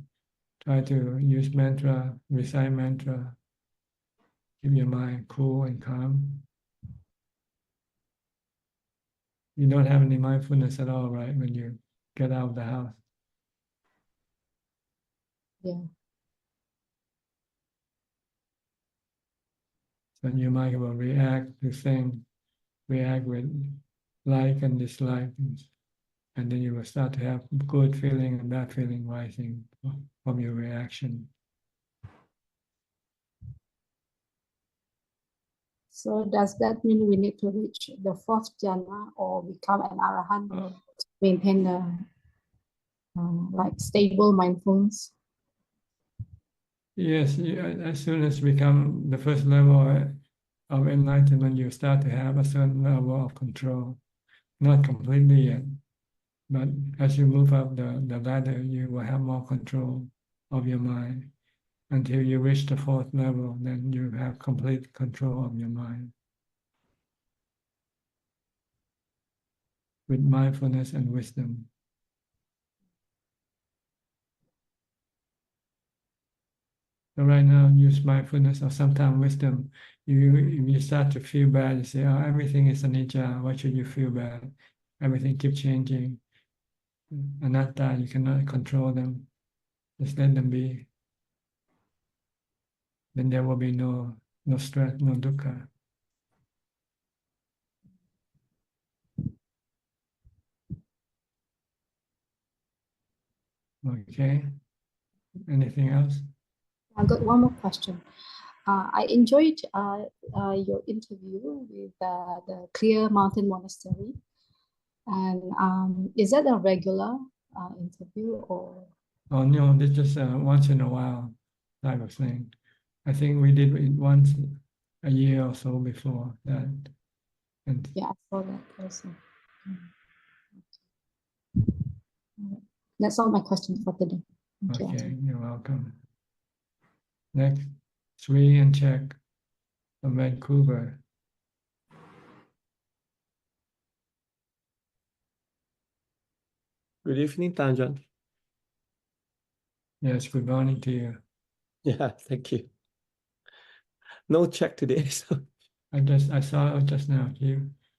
Try to use mantra, recite mantra, keep your mind cool and calm. You don't have any mindfulness at all, right, when you get out of the house. Yeah. So your mind will react to things, react with like and dislike, and then you will start to have good feeling and bad feeling rising from your reaction. So does that mean we need to reach the fourth jhana or become an arahant to maintain the like stable mindfulness? Yes, as soon as you become the first level of enlightenment, you start to have a certain level of control. Not completely yet, but as you move up the ladder, you will have more control of your mind. Until you reach the fourth level, then you have complete control of your mind. With mindfulness and wisdom. So right now, use mindfulness or sometimes wisdom. If you start to feel bad, you say, "Oh, everything is anicca. Why should you feel bad? Everything keeps changing. Anatta, you cannot control them. Just let them be. Then there will be no stress, no dukkha." Okay. Anything else? I've got one more question. I enjoyed your interview with the Clear Mountain Monastery. And is that a regular interview or? Oh no, this just once in a while type of thing. I think we did it once a year or so before that. And yeah, I saw that also. That's all my questions for today. Thank okay, you're welcome. Next, Sri and Czech from Vancouver. Good evening, Tanjan. Yes, good morning to you. Yeah, thank you. No check today, so I saw her just now.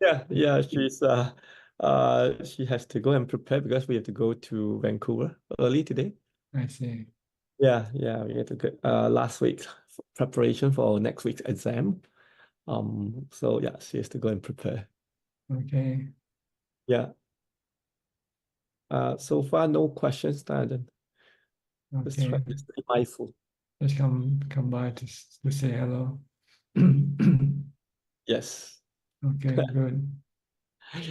yeah, she has to go and prepare because we have to go to Vancouver early today. I see. Yeah, we had to go last week preparation for our next week's exam. So yeah, she has to go and prepare. Okay. Yeah. So far, no questions, Ajahn. Just try Okay. to stay mindful. Just come by to say hello. Yes. Okay, good.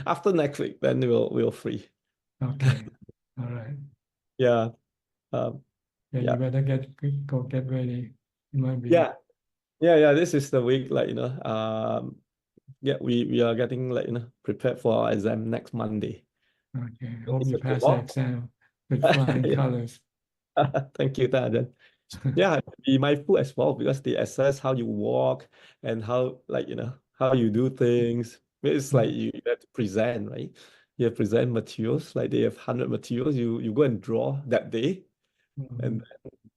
After next week, then we'll free. Okay. All right. Yeah. Yeah, Yeah. you better go get ready. It might be. Yeah. This is the week, yeah, we are getting prepared for our exam next Monday. Okay. So Hope it's you a pass the lot. exam with flying Yeah. colors. Thank you, Ajahn. Yeah, be mindful as well because they assess how you walk and how how you do things. It's like you have to present, right? You have present materials, like they have 100 materials. You go and draw that day, and then,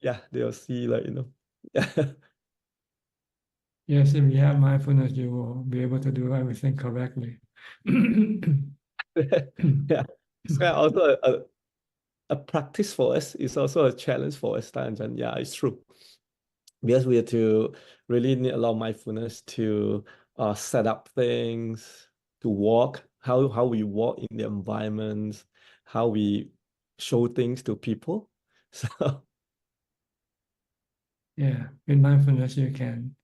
yeah, they'll see Yes, if you have mindfulness, you will be able to do everything correctly. Yeah, it's kind of also a practice for us. It's also a challenge for us, Ajahn. Yeah, it's true. Because we have to really need a lot of mindfulness to set up things, to walk, how we walk in the environment, how we show things to people. So Yeah, with mindfulness, you can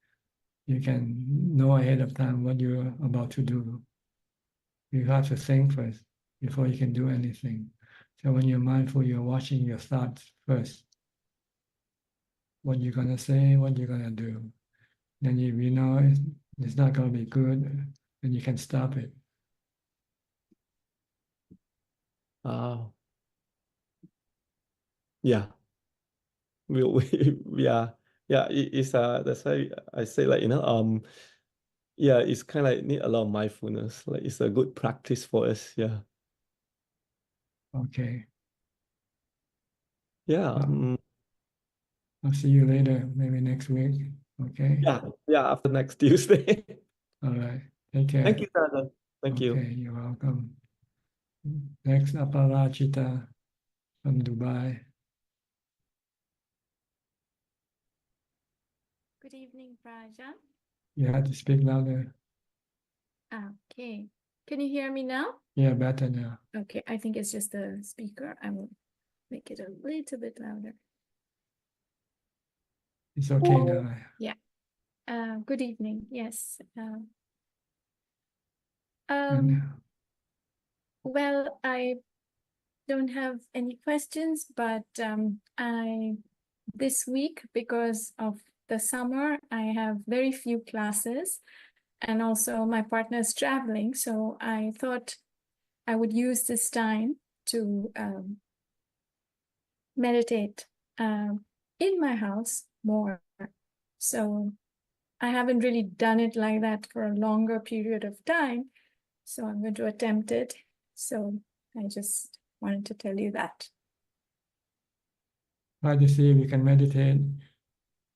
know ahead of time what you're about to do. You have to think first before you can do anything. So when you're mindful, you're watching your thoughts first. What you're gonna say, what you're gonna do. Then you know it's not gonna be good, then you can stop it. yeah, it's that's why I say yeah, it's kind of like need a lot of mindfulness. Like it's a good practice for us. Yeah. Okay. Yeah. I'll see you later, maybe next week. Okay. Yeah. After next Tuesday. All right. Take care. Thank you, Ajahn. Thank you. Okay, you're welcome. Next, Aparajita from Dubai. Good evening, Prajan. You have to speak louder. Okay. Can you hear me now? Yeah, better now. Okay, I think it's just the speaker. I will make it a little bit louder. It's okay now. Yeah. Good evening. Yes. Well, I don't have any questions, but this week, because of the summer, I have very few classes, and also my partner is traveling, so I thought I would use this time to meditate in my house more. So I haven't really done it like that for a longer period of time, so I'm going to attempt it. So I just wanted to tell you that. Try to see if you can meditate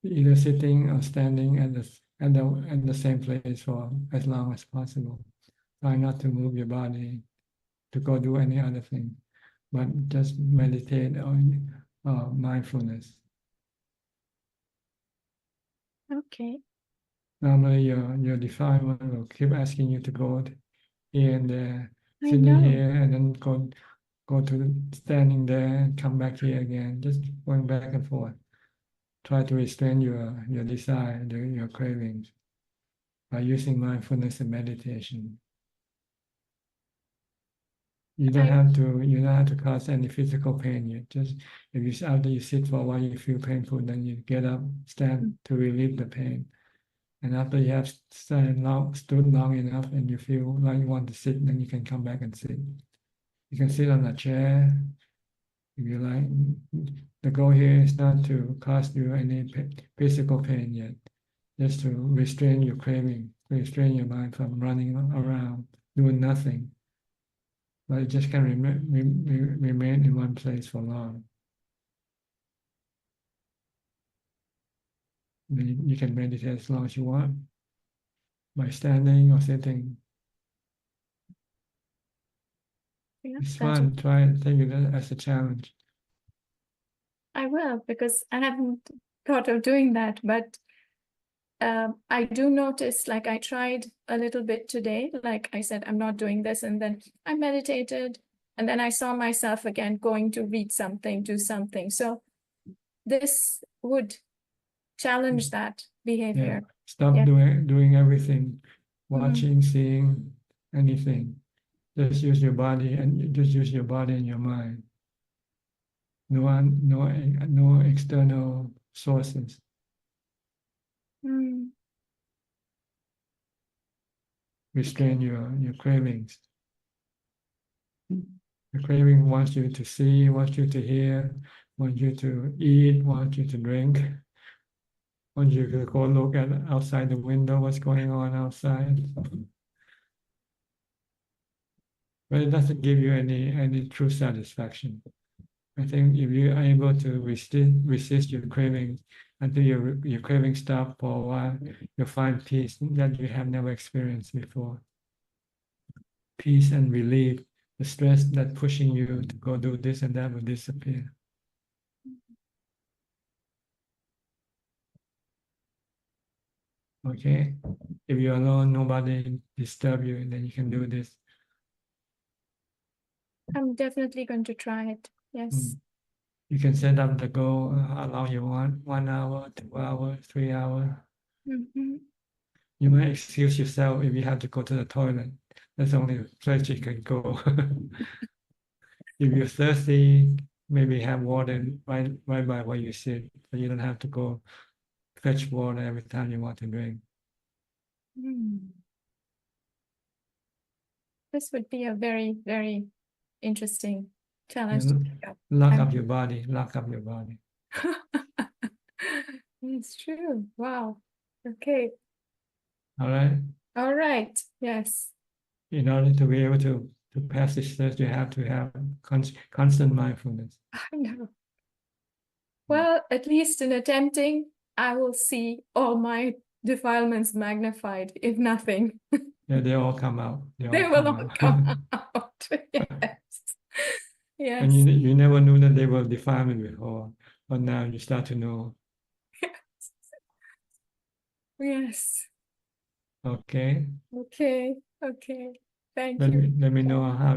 either sitting or standing at the same place for as long as possible. Try not to move your body to go do any other thing, but just meditate on mindfulness. Okay. Normally, your defilement will keep asking you to go here and there, I sitting know. here and then go to standing there and come back here again, just going back and forth. Try to restrain your desire, your cravings by using mindfulness and meditation. You don't have to cause any physical pain yet. Just after you sit for a while, you feel painful, then you get up, stand to relieve the pain. And after you have stood long enough and you feel like you want to sit, then you can come back and sit. You can sit on a chair if you like. The goal here is not to cause you any physical pain yet, just to restrain your craving, restrain your mind from running around, doing nothing. But it just can remain in one place for long. You can meditate as long as you want, by standing or sitting. Yeah, it's fun. Try and take it as a challenge. I will, because I haven't thought of doing that, but I do notice, like I tried a little bit today, like I said, I'm not doing this, and then I meditated, and then I saw myself again going to read something, do something. So this would challenge that behavior. Stop Yeah. doing everything, watching, seeing, anything. Just use your body and just use your body and your mind. No external sources. Mm. Restrain your cravings. The craving wants you to see, wants you to hear, wants you to eat, wants you to drink. Wants you to go look at outside the window, what's going on outside. But it doesn't give you any true satisfaction. I think if you are able to resist your cravings until your craving stop for a while, you'll find peace that you have never experienced before. Peace and relief, the stress that pushing you to go do this and that will disappear. Okay? If you're alone, nobody disturb you, then you can do this. I'm definitely going to try it. Yes. You can set up the goal, how long you want, 1 hour, 2 hours, 3 hours. Mhm. You might excuse yourself if you have to go to the toilet. That's the only place you can go. If you're thirsty, maybe have water right by where you sit, so you don't have to go fetch water every time you want to drink. Mm. This would be a very, very interesting challenge to pick up. Lock up your body, lock up your body. It's true. Wow. Okay. All right? All right. Yes. In order to be able to pass this test, you have to have constant mindfulness. I know. Well, at least in attempting, I will see all my defilements magnified, if nothing. Yeah, they all come out. They will all come out. Yes. Yes. And you never knew that they were defilement before, but now you start to know. Yes. Okay. Okay. Okay. Thank Let you. me know how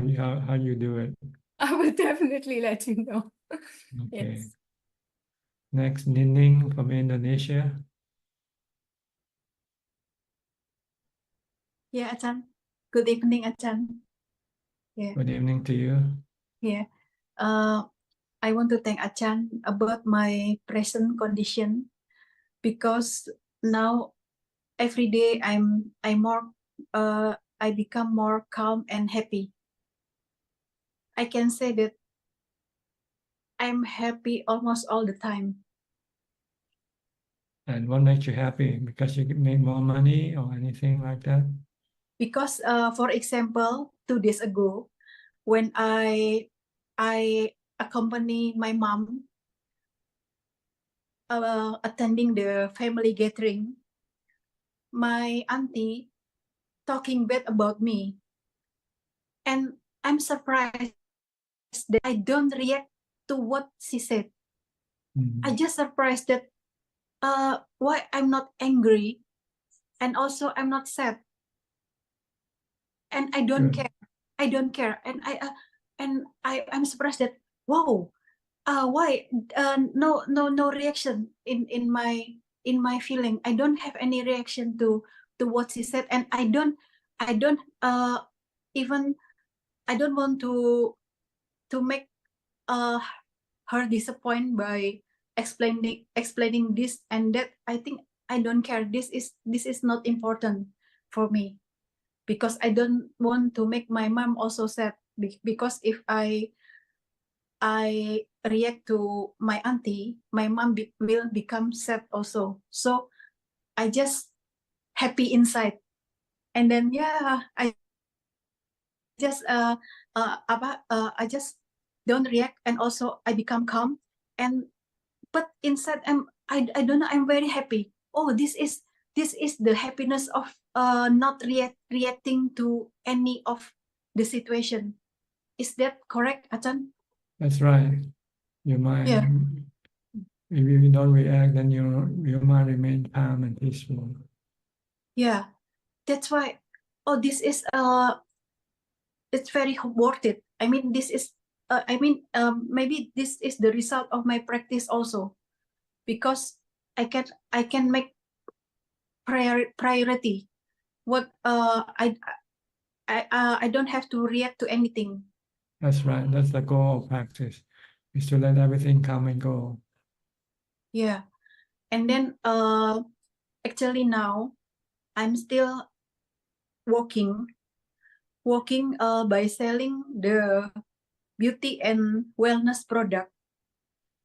you do it. I will definitely let you know. Okay. Yes. Next, Nining from Indonesia. Yeah, Ajahn. Good evening, Ajahn. Yeah, Good evening to you. yeah. I want to thank Ajahn about my present condition because now every day I become more calm and happy. I can say that I'm happy almost all the time. And what makes you happy? Because you make more money or anything like that? Because for example, 2 days ago, when I accompany my mom attending the family gathering, my auntie talking bad about me, and I'm surprised that I don't react to what she said. I just surprised that why I'm not angry, and also I'm not sad, and I don't care. I don't care, and I'm surprised that wow, why no reaction in my feeling. I don't have any reaction to what she said, and I don't even I don't want to make her disappoint by explaining this and that. I think I don't care. This is not important for me, because I don't want to make my mom also sad, because if I react to my auntie, my mom will become sad also. So I just happy inside, and then yeah, I just I just don't react, and also I become calm, and but inside I don't know, I'm very happy. Oh, this is the happiness of not reacting to any of the situation. Is that correct, Ajahn? That's right. Your mind, Yeah. If you don't react, then your mind remains calm and peaceful. Yeah, that's why. Oh, this is it's very worth it. I mean, this is maybe this is the result of my practice also, because I can make priority. What I don't have to react to anything. That's right. That's the goal of practice, is to let everything come and go. Yeah, and then actually now I'm still working by selling the beauty and wellness product,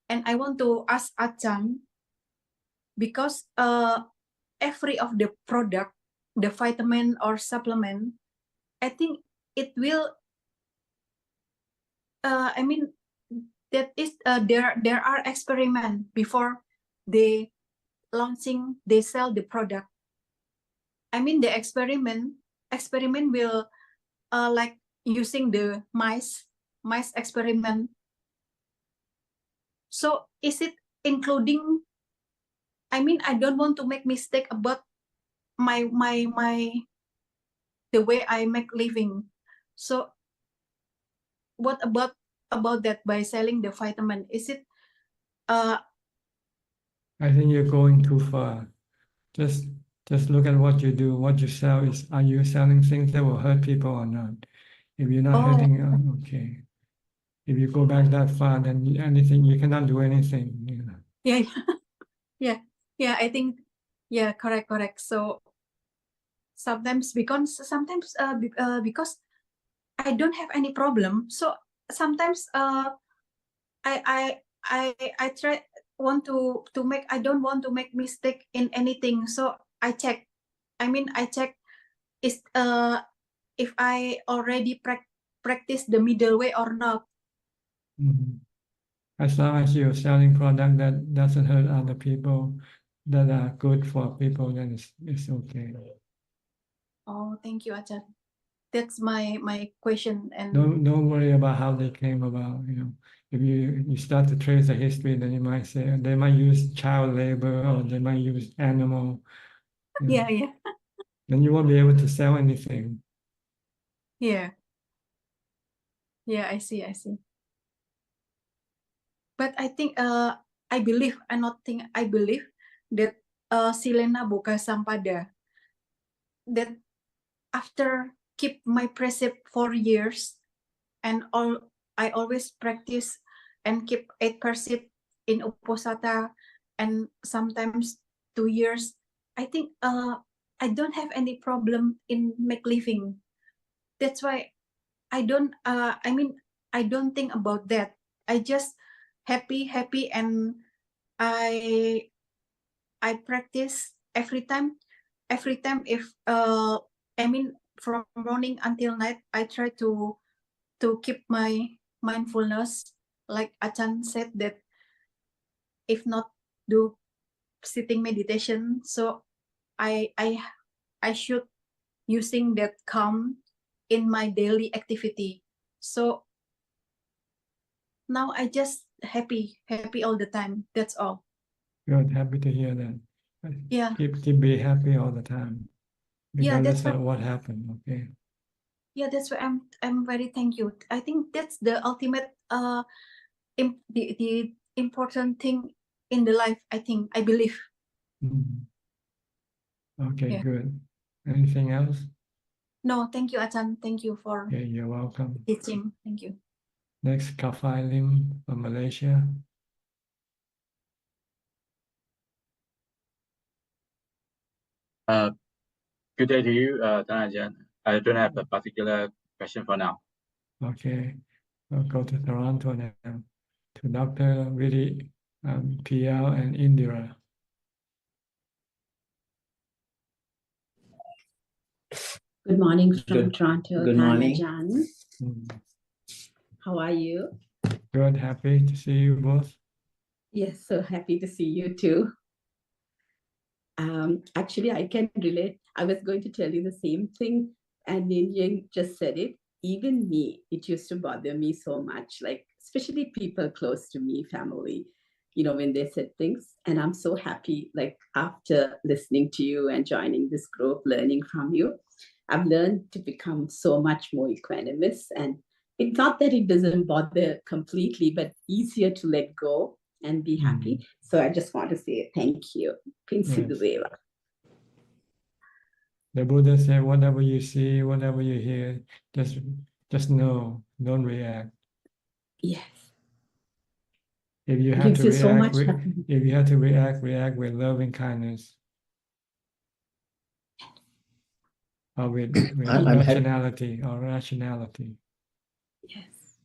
and I want to ask Ajahn, because every of the product, the vitamin or supplement, I think it will I mean that is there are experiment before they sell the product. I mean the experiment will like using the mice experiment. So is it including, I mean, I don't want to make mistake about my the way I make living. So what about that by selling the vitamin? Is it I think you're going too far. Just look at what you do. What you sell is, are you selling things that will hurt people or not? If you're not hurting, okay. If you go back that far, then anything, you cannot do anything. You know. Yeah, I think, yeah, correct. So sometimes because I don't have any problem, so sometimes I try to make, I don't want to make mistake in anything, so I check is if I already practice the middle way or not. Mhm. As long as you're selling product that doesn't hurt other people, that are good for people, then it's okay. Oh, thank you, Ajahn. That's my question. And Don't worry about how they came about. You know, if you start to trace the history, then you might say they might use child labor or they might use animal. You know. yeah. Then you won't be able to sell anything. Yeah, I see. But I think I believe that Silena Boka Sampada, that after keep my precept for years, and I always practice and keep 8 precept in Uposatha, and sometimes 2 years. I think I don't have any problem in make living. That's why I don't I don't think about that. I just happy, and I practice every time if from morning until night, I try to keep my mindfulness, like Ajahn said, that if not do sitting meditation, so I should using that calm in my daily activity. So now I just happy all the time. That's all. Good, happy to hear that. Yeah. Keep be happy all the time. Yeah, Regardless that's of what happened. Okay. Yeah, that's why I'm very thank you. I think that's the ultimate the important thing in the life. I believe. Mhm. Okay, Yeah. good. Anything else? No, thank you, Ajahn. Thank you for Okay, you're welcome. teaching. Thank you. Next, Kafai Lim from Malaysia. Good day to you, Ajahn. I don't have a particular question for now. Okay, we'll go to Toronto now, to Dr. Vidi, PL and Indira. Good morning from Toronto, good morning. Ajahn. How are you? Good, happy to see you both. Yes, so happy to see you too. Actually, I can relate. I was going to tell you the same thing, and Yin just said it. Even me, it used to bother me so much, like especially people close to me, family. when they said things. And I'm so happy, like after listening to you and joining this group, learning from you, I've learned to become so much more equanimous. And it's not that it doesn't bother completely, but easier to let go and be happy. So I just want to say thank you, Pinsinduveva. The Buddha said, whatever you see, whatever you hear, just know, don't react. Yes. If you It have gives to you so react, much happiness. if you have to react with loving kindness. Or with rationality. Yes.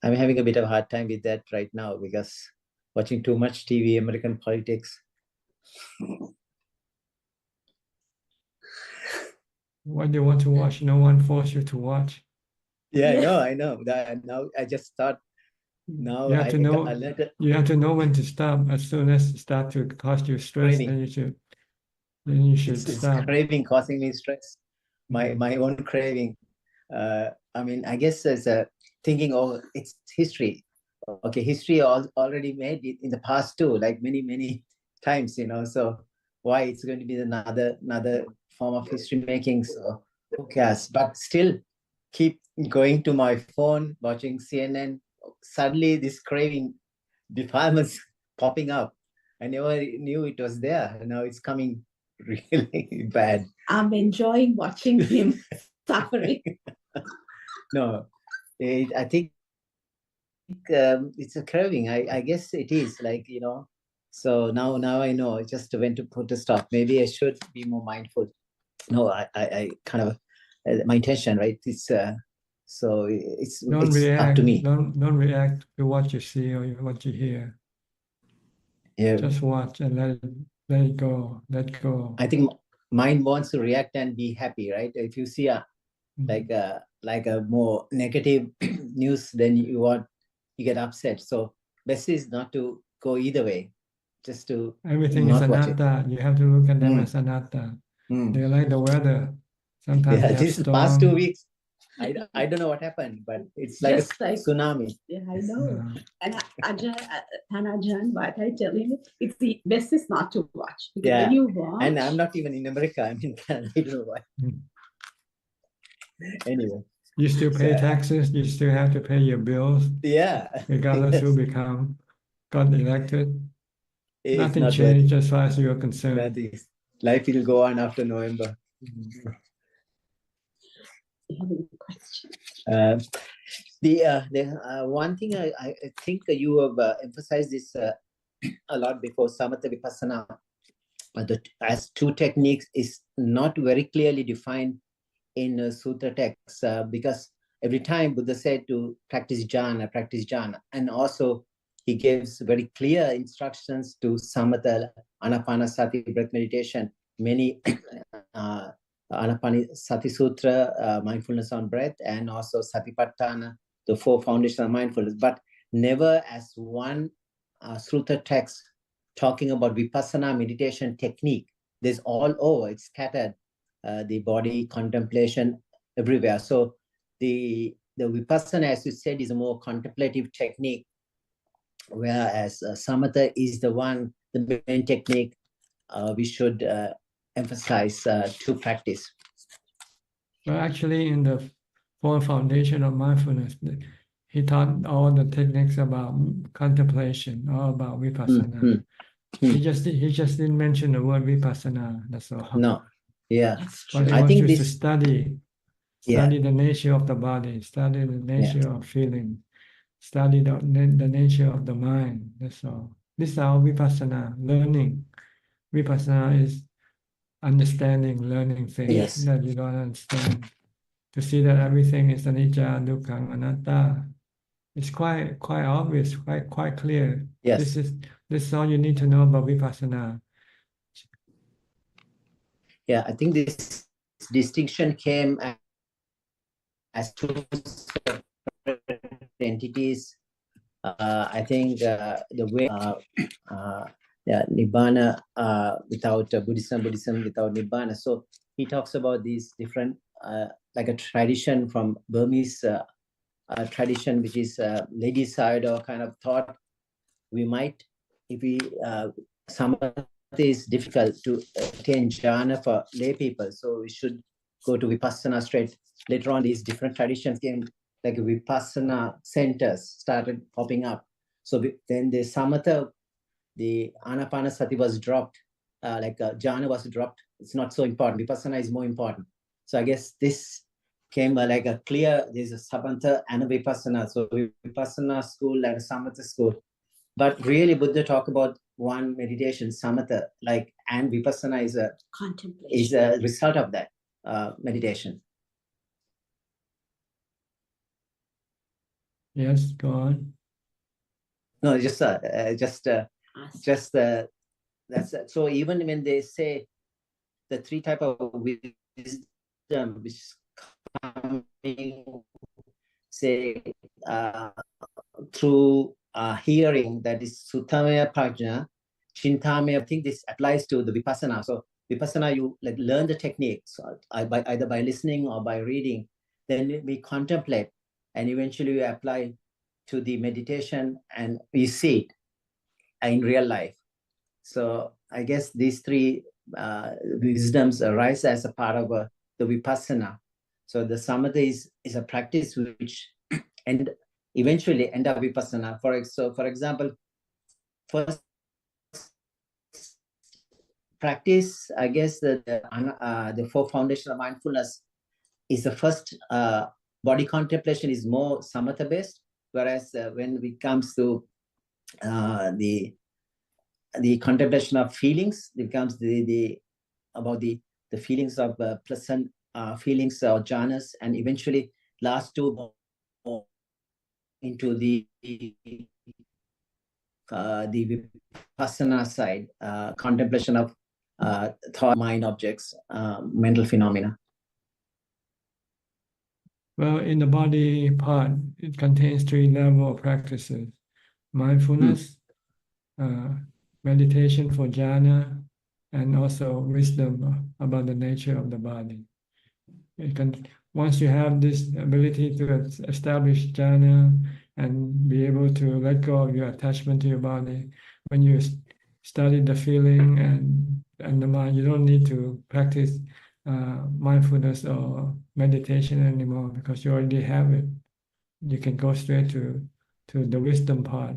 I'm having a bit of a hard time with that right now because watching too much TV, American politics. What do you want to watch? No one forced you to watch. Yeah, I know. Now I just thought. Now you have to know. You have to know when to stop. As soon as it starts to cause you stress, then you should stop. It's craving causing me stress. My own craving. I mean, I guess as a thinking, oh, it's history. Okay, history already made it in the past too, like many times, So why it's going to be another form of history making? So who cares? But still, keep going to my phone, watching CNN. Suddenly, this craving defilements popping up. I never knew it was there. Now it's coming really bad. I'm enjoying watching him suffering. No, I think it's a craving. I guess it is like, so now I know just when to put a stop. Maybe I should be more mindful. No, I kind of, my intention, right? It's so it's up to me. Don't react to what you see or what you hear. Yeah. Just watch and let it go. Let go. I think mind wants to react and be happy, right? If you see like a more negative news, then you get upset. So best is not to go either way. Just to everything is anatta. You have to look at them as anatta. They're like the weather. Sometimes they have this storm. past 2 weeks, I don't know what happened, but it's like Just a tsunami. Yeah, I know. And Ajaan, what I tell you, it's the best is not to watch. Because when you watch, and I'm not even in America. I'm in Canada. I don't know why. Anyway. You still pay taxes. You still have to pay your bills. Yeah. Regardless who got elected. Nothing changed as far as you're concerned. Life will go on after November. The one thing I think you have emphasized this a lot before, samatha vipassana, as two techniques is not very clearly defined in sutra texts, because every time Buddha said to practice jhana, and also he gives very clear instructions to samatha, anapanasati, breath meditation. Many Anapanasati Sutra, mindfulness on breath, and also Satipatthana, the 4 foundations of mindfulness, but never as one sutra text talking about vipassana meditation technique. There's all over, it's scattered, the body, contemplation, everywhere. So the vipassana, as you said, is a more contemplative technique, whereas samatha is the main technique we should emphasize to practice. But actually, in the 4 foundation of mindfulness, he taught all the techniques about contemplation, all about vipassana. He just didn't mention the word vipassana. That's all. No, yeah. But he wants you to study the nature of the body, study the nature of feeling, study the nature of the mind. That's all. This is our vipassana, learning. Vipassana is understanding, learning things that you don't understand. To see that everything is anicca, dukkha, anatta. It's quite obvious, quite clear. Yes. This is all you need to know about vipassana. Yeah, I think this distinction came as two separate entities. I think the way Nibbana without Buddhism without Nibbana. So he talks about these different, like a tradition from Burmese tradition, which is lady side or kind of thought. We might if we samatha is difficult to attain jhana for lay people, so we should go to vipassana straight. Later on, these different traditions came, like vipassana centers started popping up. So then the samatha, the anapanasati was dropped, jhana was dropped. It's not so important. Vipassana is more important. So I guess this came like a clear, there's a samatha and a vipassana. So vipassana school and a samatha school. But really Buddha talk about one meditation, samatha, and vipassana is a result of that meditation. Yes, go on. No, that's it. So even when they say the three type of wisdom which coming, say through hearing, that is Suttamaya Prajna, Chintamaya, I think this applies to the Vipassana. So Vipassana, you learn the techniques either by listening or by reading, then we contemplate, and eventually we apply to the meditation and we see it in real life. So I guess these three wisdoms arise as a part of the Vipassana. So the samatha is a practice which and eventually end up vipassana. For example, first practice, I guess the four foundation of mindfulness is the first. Body contemplation is more samatha based, whereas when it comes to the contemplation of feelings, it becomes about the feelings of pleasant feelings or jhanas, and eventually last two more into the vipassana side, contemplation of thought, mind objects, mental phenomena. Well, in the body part, it contains three levels of practices: mindfulness, meditation for jhana, and also wisdom about the nature of the body. It can, once you have this ability to establish jhana and be able to let go of your attachment to your body, when you study the feeling and the mind, you don't need to practice mindfulness or meditation anymore, because you already have it. You can go straight to the wisdom part.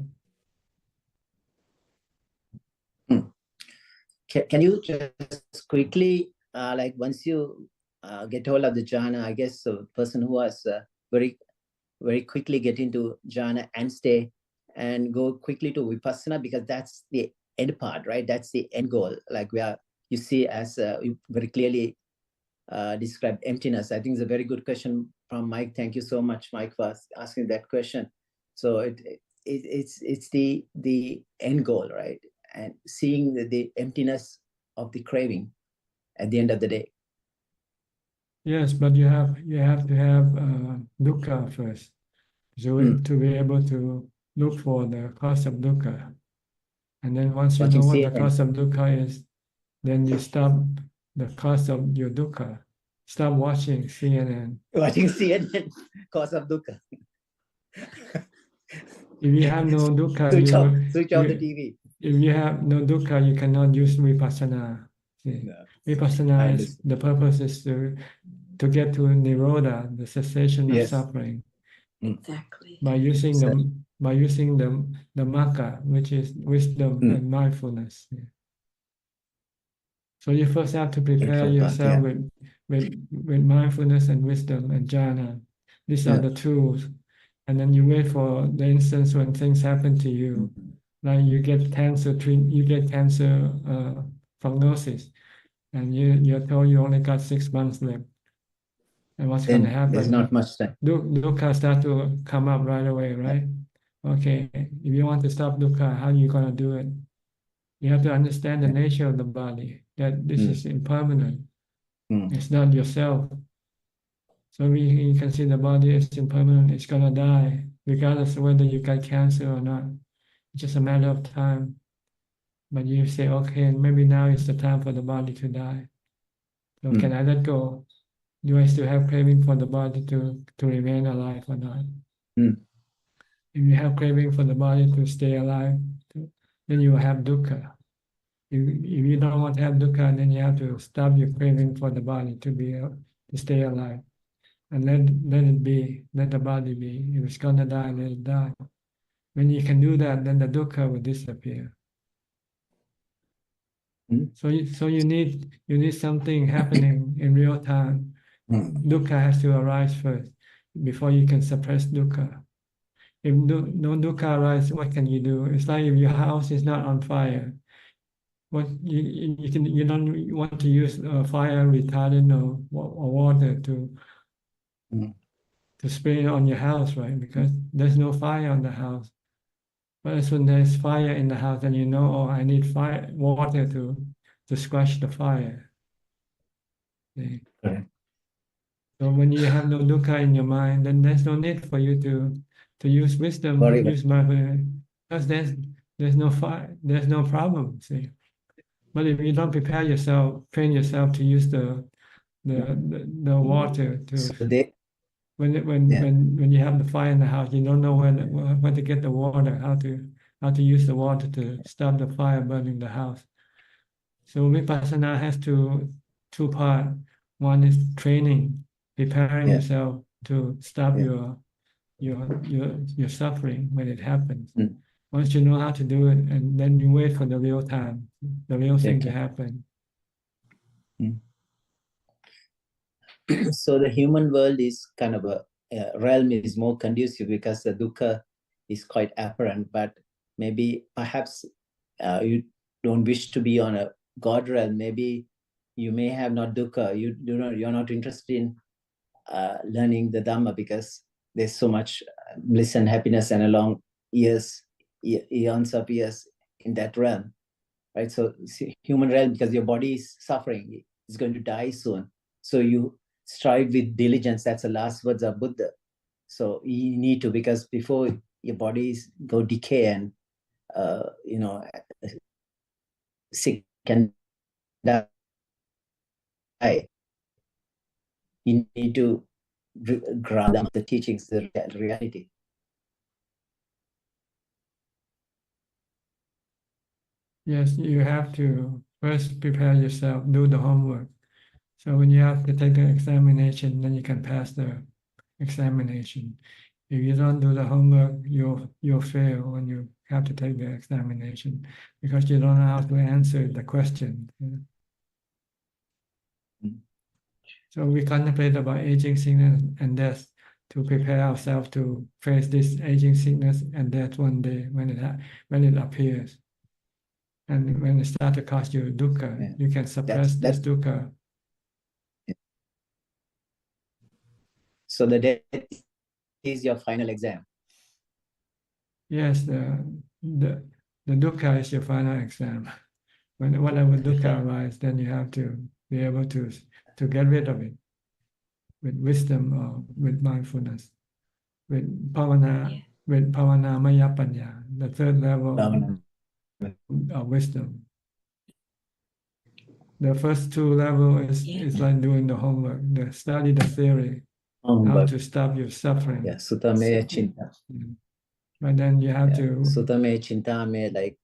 Can you just quickly, once you get hold of the jhana, I guess the person who was very quickly get into jhana and stay and go quickly to vipassana, because that's the end part, right? That's the end goal. You see, as you very clearly described emptiness. I think it's a very good question from Mike. Thank you so much, Mike, for asking that question. So it's the end goal, right? And seeing the emptiness of the craving at the end of the day. Yes, but you have to have dukkha first, so to be able to look for the cause of dukkha, and then once you know what the cause of dukkha is, then you stop the cause of your dukkha. Stop watching CNN. Watching CNN, cause of dukkha. If you have no dukkha, switch off the TV. If you have no dukkha, you cannot use vipassana. No. Vipassana is the purpose is to get to nirodha, the cessation of suffering. Exactly. By using the magga, which is wisdom and mindfulness. Yeah. So you first have to prepare yourself with mindfulness and wisdom and jhana. These are the tools. And then you wait for the instance when things happen to you. Like you get cancer prognosis, and you're told you only got 6 months left. And what's going to happen? There's not much time. Dukkha start to come up right away, right? Okay, if you want to stop dukkha, how are you going to do it? You have to understand the nature of the body, that this is impermanent. It's not yourself. So you can see the body is impermanent, it's going to die, regardless of whether you got cancer or not. It's just a matter of time. But you say, okay, maybe now is the time for the body to die. So can I let go? Do I still have craving for the body to remain alive or not? If you have craving for the body to stay alive, then then you will have dukkha. If you don't want to have dukkha, then you have to stop your craving for the body to stay alive. And let it be, let the body be. If it's gonna die, let it die. When you can do that, then the dukkha will disappear. So you need something happening in real time. Dukkha has to arise first before you can suppress dukkha. If no dukkha arises, what can you do? It's like if your house is not on fire. What you don't want to use fire retardant or water to spray on your house, right? Because there's no fire on the house. But as soon as there's fire in the house, then you know, oh, I need water to squash the fire. See? Right. So when you have no dukkha in your mind, then there's no need for you to use wisdom, use mindfulness, because there's no fire, there's no problem. See. But if you don't prepare yourself, train yourself to use the water to So when you have the fire in the house, you don't know where to get the water, how to use the water to stop the fire burning the house. So vipassana has two parts. One is training, preparing yourself to stop your suffering when it happens. Once you know how to do it, and then you wait for the real time, the real thing to happen. So the human world is kind of a realm is more conducive because the dukkha is quite apparent, but maybe perhaps you don't wish to be on a God realm. Maybe you may have not dukkha. You're not interested in learning the Dhamma because there's so much bliss and happiness and along eons of years in that realm, right? So human realm, because your body is suffering, it's going to die soon. So you strive with diligence. That's the last words of Buddha. So you need to, because before your bodies go decay and sick and die, you need to grab the teachings, the reality. Yes, you have to first prepare yourself, do the homework. So when you have to take the examination, then you can pass the examination. If you don't do the homework, you'll fail when you have to take the examination because you don't know how to answer the question. So we contemplate about aging, sickness, and death to prepare ourselves to face this aging, sickness, and death one day when it appears. And when it starts to cause you dukkha, you can suppress this dukkha. So the death is your final exam. Yes, the dukkha is your final exam. Whatever dukkha arises, then you have to be able to get rid of it with wisdom or with mindfulness, with pavana, with pavana maya panya, the third level of wisdom. The first two levels is like doing the homework, study the theory, how to stop your suffering. Yeah, sutta me chinta. But then you have to sutta me chinta me, like.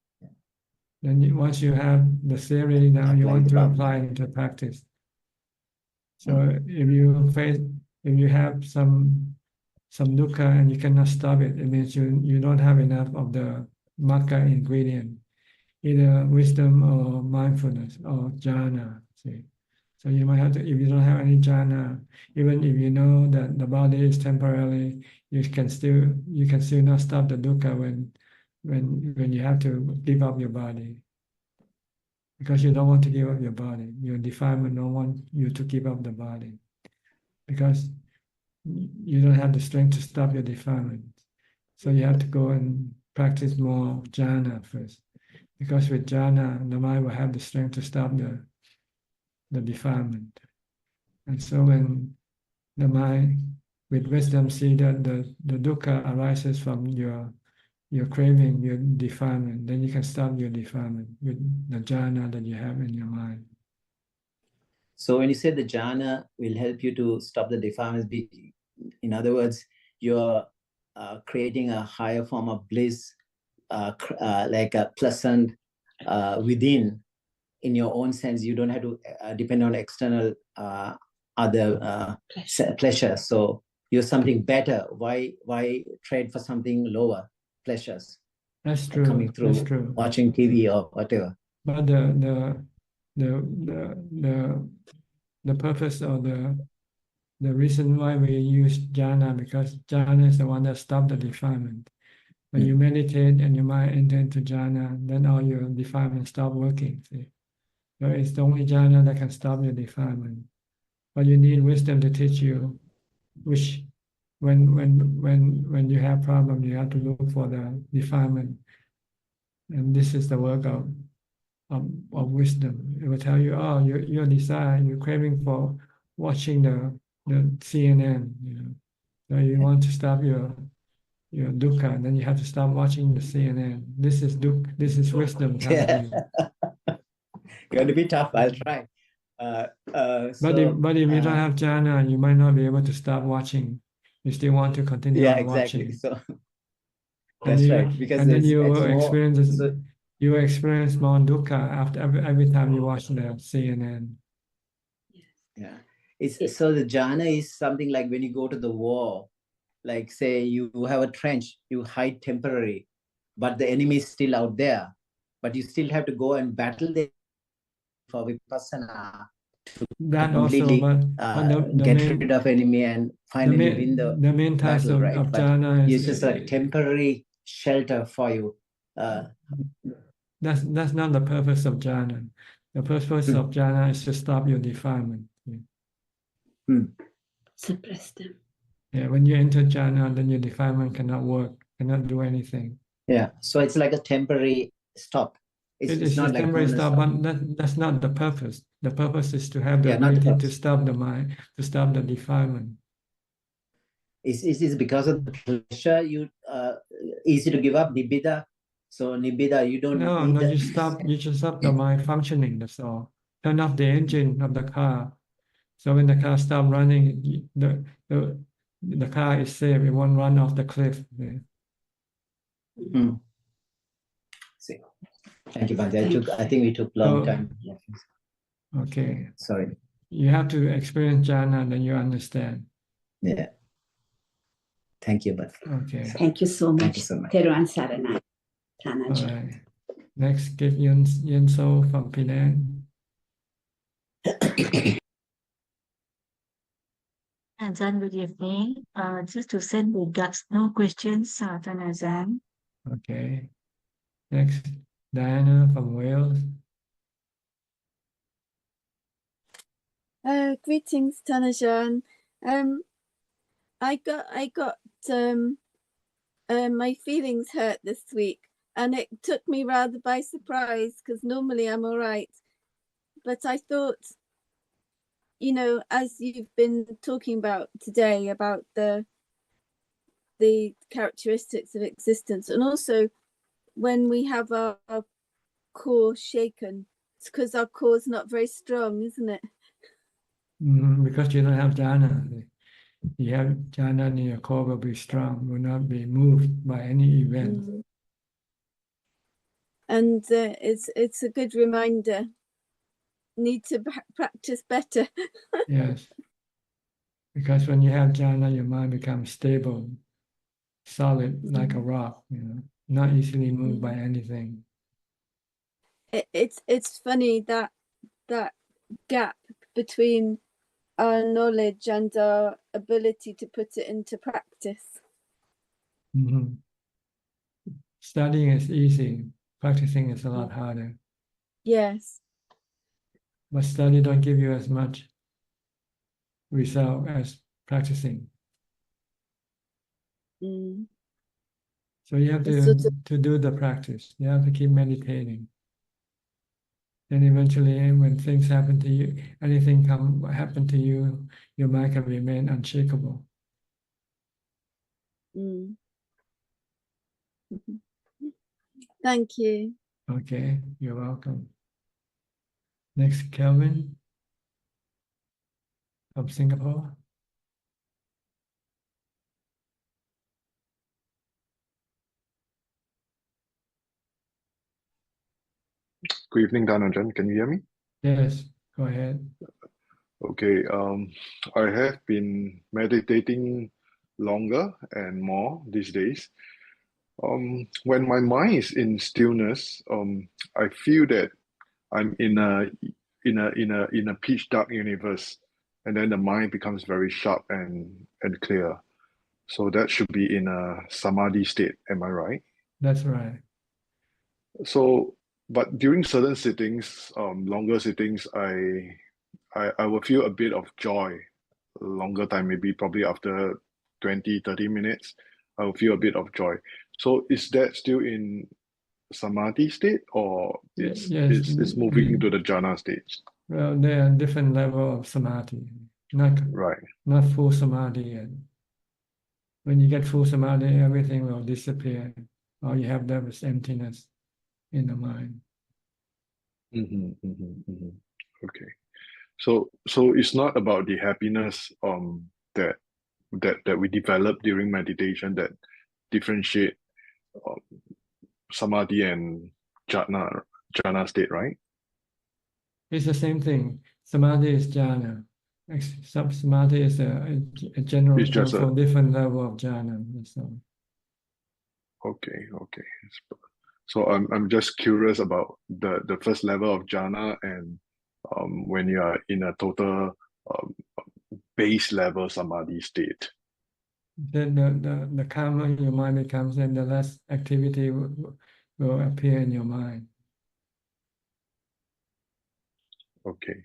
Then once you have the theory, now you want to apply it into practice. So if you have some dukkha and you cannot stop it, it means you don't have enough of the makkha ingredient, either wisdom or mindfulness or jhana. See, so you might have to, if you don't have any jhana, even if you know that the body is temporary, you can still not stop the dukkha when you have to give up your body. Because you don't want to give up your body. Your defilement don't want you to give up the body. Because you don't have the strength to stop your defilement. So you have to go and practice more jhana first. Because with jhana, the mind will have the strength to stop the defilement. And so when the mind with wisdom see that the dukkha arises from your craving, your defilement, then you can stop your defilement with the jhana that you have in your mind. So when you say the jhana will help you to stop the defilements, in other words, you're creating a higher form of bliss like a pleasant within, in your own sense. You don't have to depend on external other pleasure. So you're something better. Why trade for something lower pleasures? That's Like true. coming through That's true. watching TV or whatever. But the purpose or the reason why we use jhana, because jhana is the one that stops the defilement. When you meditate and your mind enter into jhana, then all your defilement stop working. See? So it's the only jhana that can stop your defilement. But you need wisdom to teach you, which when you have problem, you have to look for the defilement. And this is the work of wisdom. It will tell you, oh, your desire, you're craving for watching the CNN, you know. So you want to stop your dukkha, and then you have to stop watching the CNN. This is dukkha, this is wisdom telling you. Going to be tough. I'll try. But if you don't have jhana, you might not be able to stop watching. You still want to continue yeah, on exactly. watching. So that's right. Because and then you it's more, experience so, you experience more dukkha after every time you watch the CNN. yeah, it's so the jhana is something like when you go to the war, like say you have a trench, you hide temporary, but the enemy is still out there, but you still have to go and battle them for vipassana to That completely also, but the get main, rid of enemy and finally win the main task battle, of right? But jhana it's just a temporary shelter for you. That's not the purpose of jhana. The purpose of jhana is to stop your defilement. Suppress them. Yeah, when you enter jhana, then your defilement cannot work, cannot do anything. Yeah, so it's like a temporary stop. It's not a like temporary stop, but that's not the purpose. The purpose is to have the ability to stop the mind, to stop the defilement. Is because of the pleasure you easy to give up nibbida? So nibbida, you don't No, need no, that. you just stop the mind functioning. That's all. Turn off the engine of the car. So when the car stops running, the car is safe. It won't run off the cliff. Yeah. See. Thank you, Bhante. I think we took long time. Okay. Sorry. You have to experience jhana, then you understand. Yeah. Thank you, Bhante. Okay. Thank you so much. Thank you so much. Theruan Sarana. All right. Next, give Yen So from Penang. Ajahn, good evening. Just to send regards, no questions, Ajahn. Okay. Next, Diana from Wales. Greetings, Tanajan. I got my feelings hurt this week, and it took me rather by surprise because normally I'm all right. But I thought, you know, as you've been talking about today about the characteristics of existence, and also when we have our core shaken, it's because our core is not very strong, isn't it? Because you don't have jhana. You have jhana, and your core will be strong, will not be moved by any event. And it's a good reminder. Need to practice better. Yes. Because when you have jhana, your mind becomes stable, solid, like a rock, you know, not easily moved by anything. It's funny that gap between our knowledge and our ability to put it into practice. Studying is easy, practicing is a lot harder. Yes. But study don't give you as much result as practicing. So you have to do the practice. You have to keep meditating. And eventually, when things happen to you, anything happen to you, your mind can remain unshakable. Thank you. Okay, you're welcome. Next, Kelvin from Singapore. Good evening, Ajaan. Can you hear me? Yes, go ahead. Okay. I have been meditating longer and more these days. When my mind is in stillness, I feel that I'm in a pitch dark universe, and then the mind becomes very sharp and clear. So that should be in a samadhi state. Am I right? That's right. So, but during certain sittings, longer sittings, I will feel a bit of joy. Longer time, maybe probably after 20, 30 minutes, I will feel a bit of joy. So is that still in samadhi state, or Yes, it's moving to the jhana stage? well, there are different level of samadhi, not full samadhi yet. When you get full samadhi, everything will disappear. All you have there is emptiness in the mind. Okay. So it's not about the happiness that we develop during meditation that differentiate samadhi and jhana state, right? It's the same thing. Samadhi is jhana. Samadhi is a general It's term just for different level of jhana. So, okay. So I'm just curious about the first level of jhana and when you are in a total base level samadhi state. then the calmer your mind becomes, and the less activity will appear in your mind. Okay,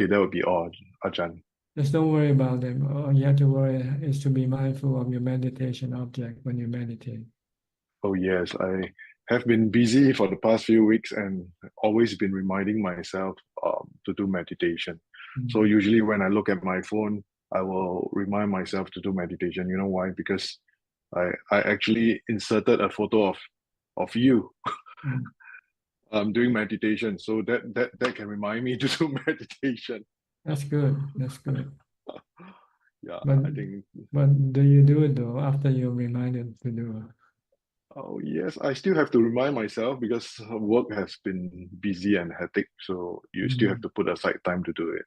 that would be all, Ajahn. Just don't worry about them. All you have to worry is to be mindful of your meditation object when you meditate. Oh yes, I have been busy for the past few weeks and always been reminding myself to do meditation. So usually when I look at my phone, I will remind myself to do meditation. You know why? Because I actually inserted a photo of you doing meditation, so that can remind me to do meditation. That's good. That's good. Yeah, But, I think. But do you do it though after you're reminded to do it? Oh yes, I still have to remind myself because work has been busy and hectic, so you still have to put aside time to do it.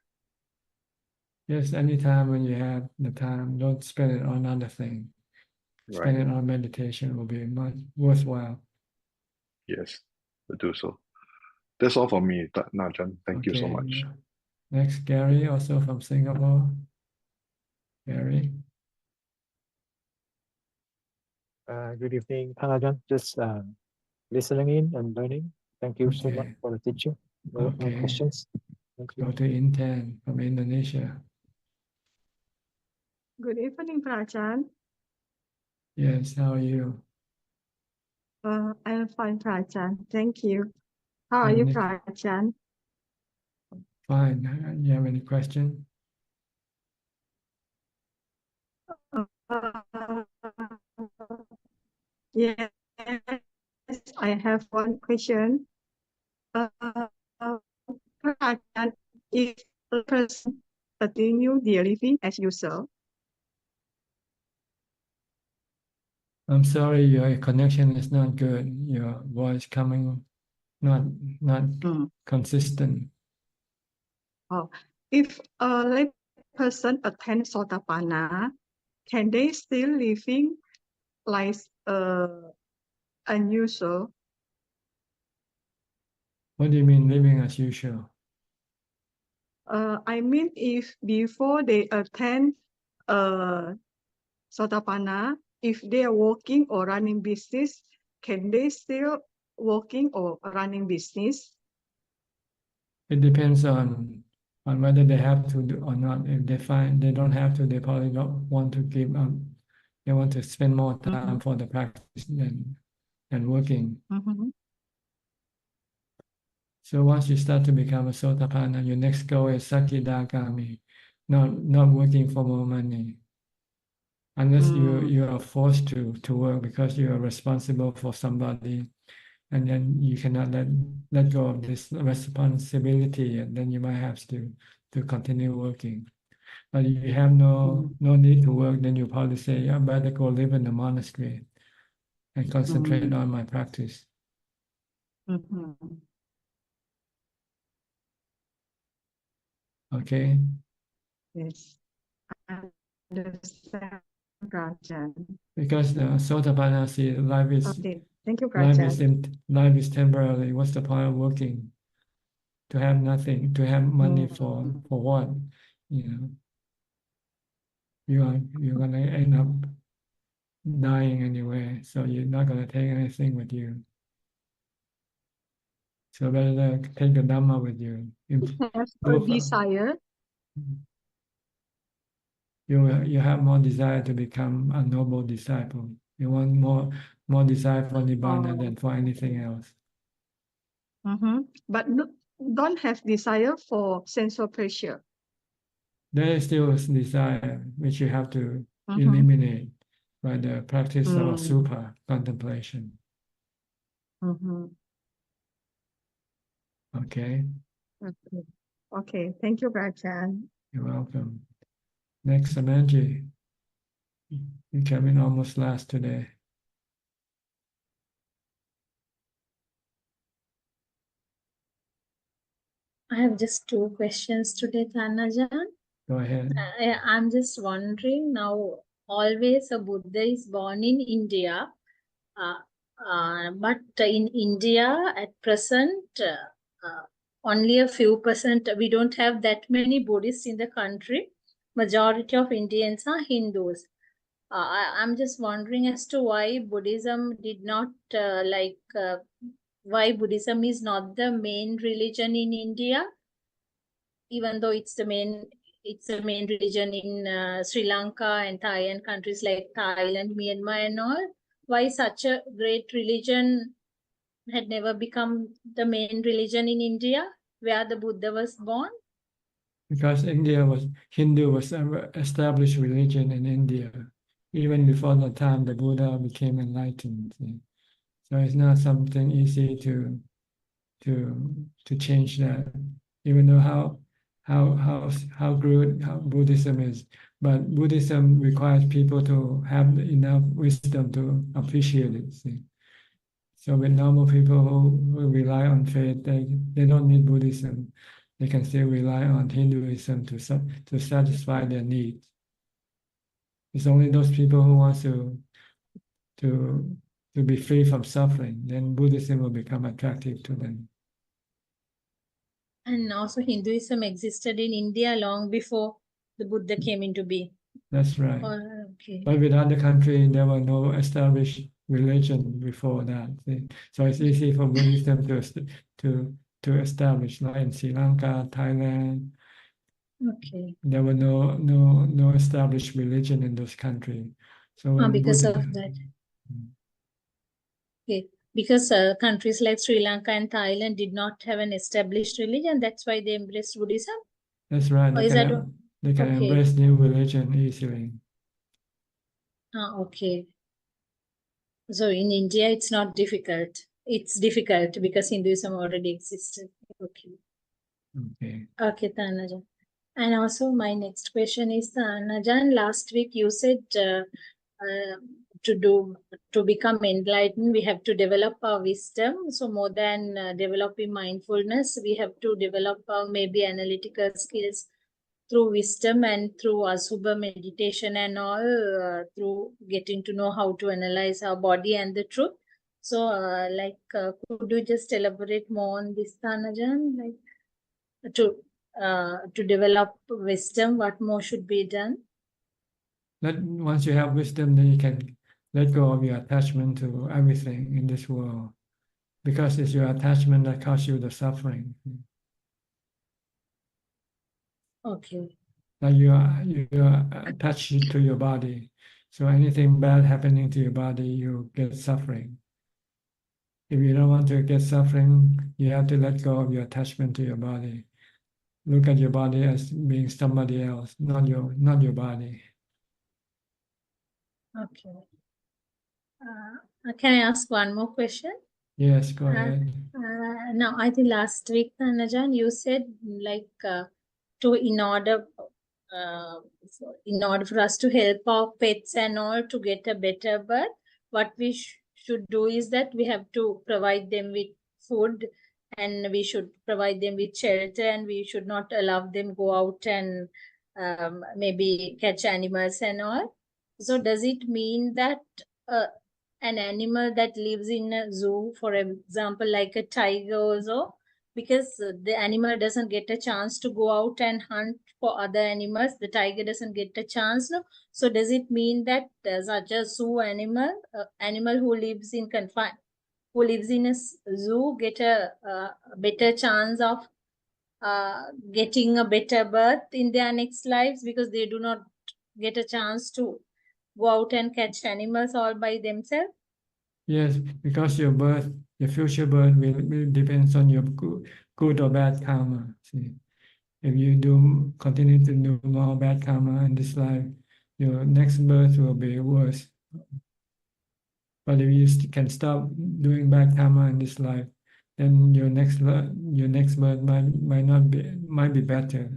Yes, anytime when you have the time, don't spend it on other thing. Spend it on meditation will be much worthwhile. Yes, to do so. That's all for me, Ajahn. Thank you so much. Yeah. Next, Gary, also from Singapore. Gary. Good evening, Ajahn. Just listening in and learning. Thank you so much for the teaching. No questions. Thank you. Go to Intan from Indonesia. Good evening, Ajahn. Yes, how are you? I'm fine, Ajahn. Thank you. How are you, Ajahn? Fine. You have any question? Yes, I have one question. Ajahn, if a person continue their living as usual, I'm sorry, your connection is not good. Your voice coming not consistent. oh, if a lay person attend Sotapanna, can they still living like unusual? What do you mean living as usual? I mean, if before they attend Sotapanna, if they are working or running business, can they still working or running business? It depends on whether they have to do or not. If they find they don't have to, they probably don't want to give up. They want to spend more time for the practice than working. So once you start to become a Sotapanna, your next goal is Sakidagami, not working for more money. Unless you are forced to work because you are responsible for somebody, and then you cannot let go of this responsibility, and then you might have to continue working. But if you have no need to work, then you probably say, yeah, I better go live in the monastery and concentrate on my practice. Okay? Yes. I understand, Ajahn. Because the Sotapanna see life is Okay. Thank you, life Ajahn. life is temporary. What's the point of working? To have nothing, to have money for what? You know, you're gonna end up dying anyway, so you're not gonna take anything with you. So better take the Dhamma with you. Have Go a for, desire. you have more desire to become a noble disciple. You want more desire for Nibbana than for anything else. But no, don't have desire for sense of pleasure. There is still desire which you have to eliminate by the practice of super contemplation. Okay, Okay. Okay. Thank you, Ajahn. you're welcome. Next, Samanji. You came in almost last today. I have just 2 questions today, Ajahn. Go ahead. I'm just wondering now, always a Buddha is born in India, but in India at present, only a few percent, we don't have that many Buddhists in the country. Majority of Indians are Hindus. I'm just wondering as to why Buddhism did not why Buddhism is not the main religion in India, even though it's the main religion in Sri Lanka and Thai and countries like Thailand, Myanmar and all. Why such a great religion had never become the main religion in India, where the Buddha was born? Because Hindu was an established religion in India, even before the time the Buddha became enlightened. So it's not something easy to change that, even though how good Buddhism is. But Buddhism requires people to have enough wisdom to appreciate it. See? So with normal people who rely on faith, they don't need Buddhism. They can still rely on Hinduism to satisfy their needs. It's only those people who want to be free from suffering, then Buddhism will become attractive to them. And also Hinduism existed in India long before the Buddha came into being. That's right. Okay. But with other countries, there were no established religion before that. See? So it's easy for Buddhism to establish, like in Sri Lanka, Thailand. Okay. There were no established religion in those countries. So when because of that. Okay. Because countries like Sri Lanka and Thailand did not have an established religion, that's why they embraced Buddhism. That's right. They can okay. embrace new religion easily. Okay. So in India, it's not difficult. It's difficult because Hinduism already existed. Okay. Okay. Okay, Tanajan. And also my next question is, Tanajan, last week you said to become enlightened, we have to develop our wisdom. So more than developing mindfulness, we have to develop maybe analytical skills through wisdom and through Asubha meditation and all, through getting to know how to analyze our body and the truth. So could you just elaborate more on this, Tanajan? Like to develop wisdom, what more should be done? Once you have wisdom, then you can let go of your attachment to everything in this world, because it's your attachment that causes you the suffering. Okay. Like you are attached to your body, so anything bad happening to your body, you get suffering. If you don't want to get suffering, you have to let go of your attachment to your body. Look at your body as being somebody else, not your body. Okay. Can I ask one more question? Yes, go ahead. Now, I think last week, Tanajan, you said in order for us to help our pets and all to get a better birth, what we should do is that we have to provide them with food and we should provide them with shelter, and we should not allow them go out and maybe catch animals and all. So does it mean that an animal that lives in a zoo, for example, like a tiger also, because the animal doesn't get a chance to go out and hunt for other animals, the tiger doesn't get a chance, no? So does it mean that such a zoo animal, animal who lives in a zoo get a better chance of getting a better birth in their next lives, because they do not get a chance to go out and catch animals all by themselves? Yes, because your future birth will depends on your good or bad karma. See, if you continue to do more bad karma in this life, your next birth will be worse. But if you can stop doing bad karma in this life, then your next birth might be better.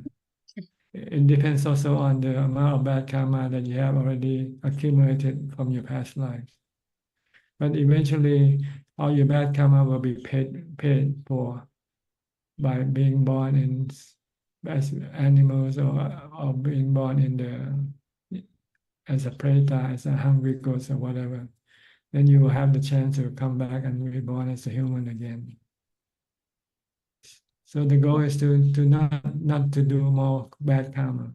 It depends also on the amount of bad karma that you have already accumulated from your past lives. But eventually, all your bad karma will be paid for by being born in as animals, or being born as a preta, as a hungry ghost or whatever. Then you will have the chance to come back and be born as a human again. So the goal is to not to do more bad karma,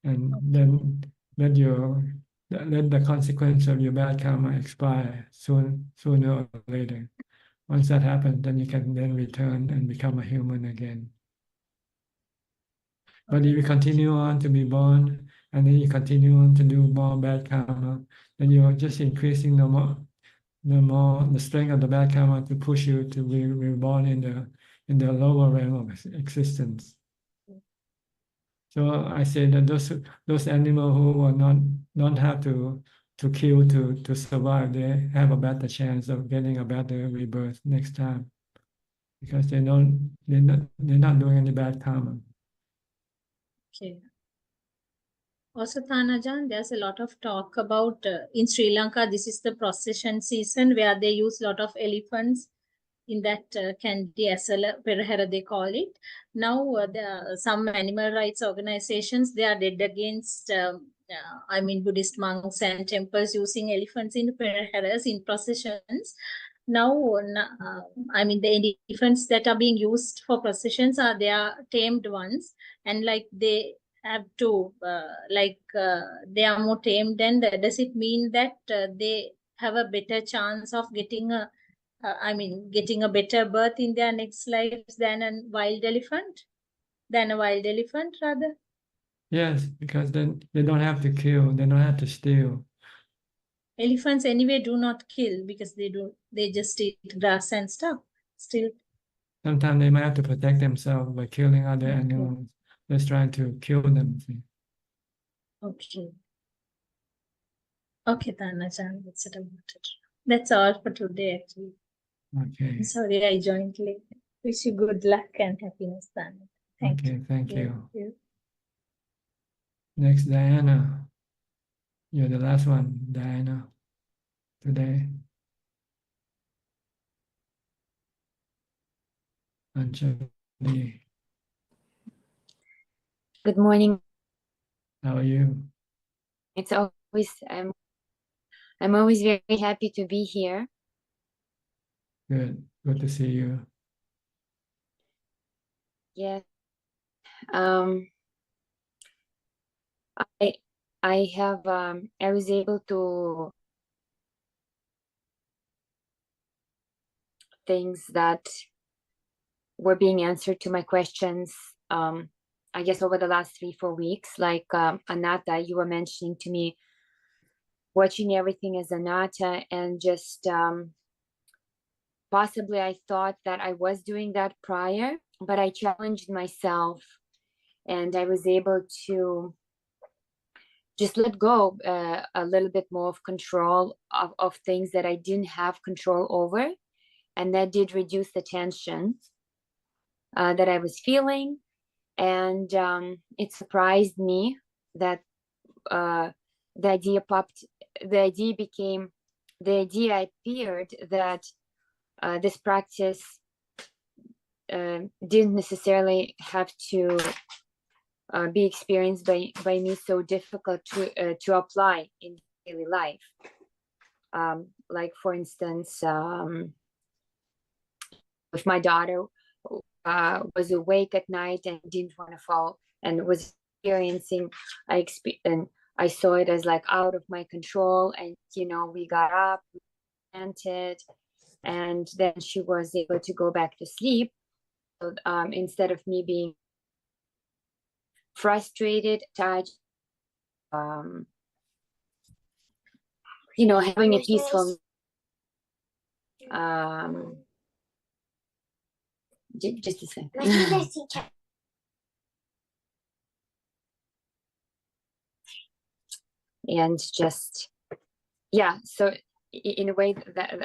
and then let the consequence of your bad karma expire sooner or later. Once that happens, then you can then return and become a human again. But if you continue on to be born, and then you continue on to do more bad karma, then you're just increasing the strength of the bad karma to push you to be reborn in the lower realm of existence. So I say that those animals who will not have to kill to survive, they have a better chance of getting a better rebirth next time, because they're not doing any bad karma. Okay. Also, Thanajan, there's a lot of talk about in Sri Lanka, this is the procession season where they use a lot of elephants in that Kandi Asala Perahera, they call it. Now, there are some animal rights organizations, they are dead against, Buddhist monks and temples using elephants in Peraheras, in processions. Now, the elephants that are being used for processions they are tamed ones, and like they have to, they are more tamed, and does it mean that they have a better chance of getting a better birth in their next lives than a wild elephant? Rather? Yes, because then they don't have to kill, they don't have to steal. Elephants anyway do not kill, because they just eat grass and stuff. Still, sometimes they might have to protect themselves by killing other animals. Just trying to kill them. See. Okay. Okay, Tanajan, that's it about it. That's all for today, actually. Okay. I'm sorry I joined late. Wish you good luck and happiness, Tanajan. Thank you. Thank you. Next, Diana. You're the last one, Diana, today. Anjali. Good morning. How are you? It's always I'm always very happy to be here. Good to see you. Yes. I was able to things that were being answered to my questions, I guess over the last 3-4 weeks, like anatta, you were mentioning to me, watching everything as anatta, and just possibly I thought that I was doing that prior, but I challenged myself and I was able to just let go a little bit more of control of things that I didn't have control over. And that did reduce the tension that I was feeling. And it surprised me that the idea appeared that this practice didn't necessarily have to be experienced by me so difficult to apply in daily life. Like for instance, if my daughter was awake at night and didn't want to fall and was experiencing, I saw it as like out of my control, and we got up, we chanted, and then she was able to go back to sleep. So, instead of me being frustrated, attached, having a peaceful just a second. And just, yeah, so in a way that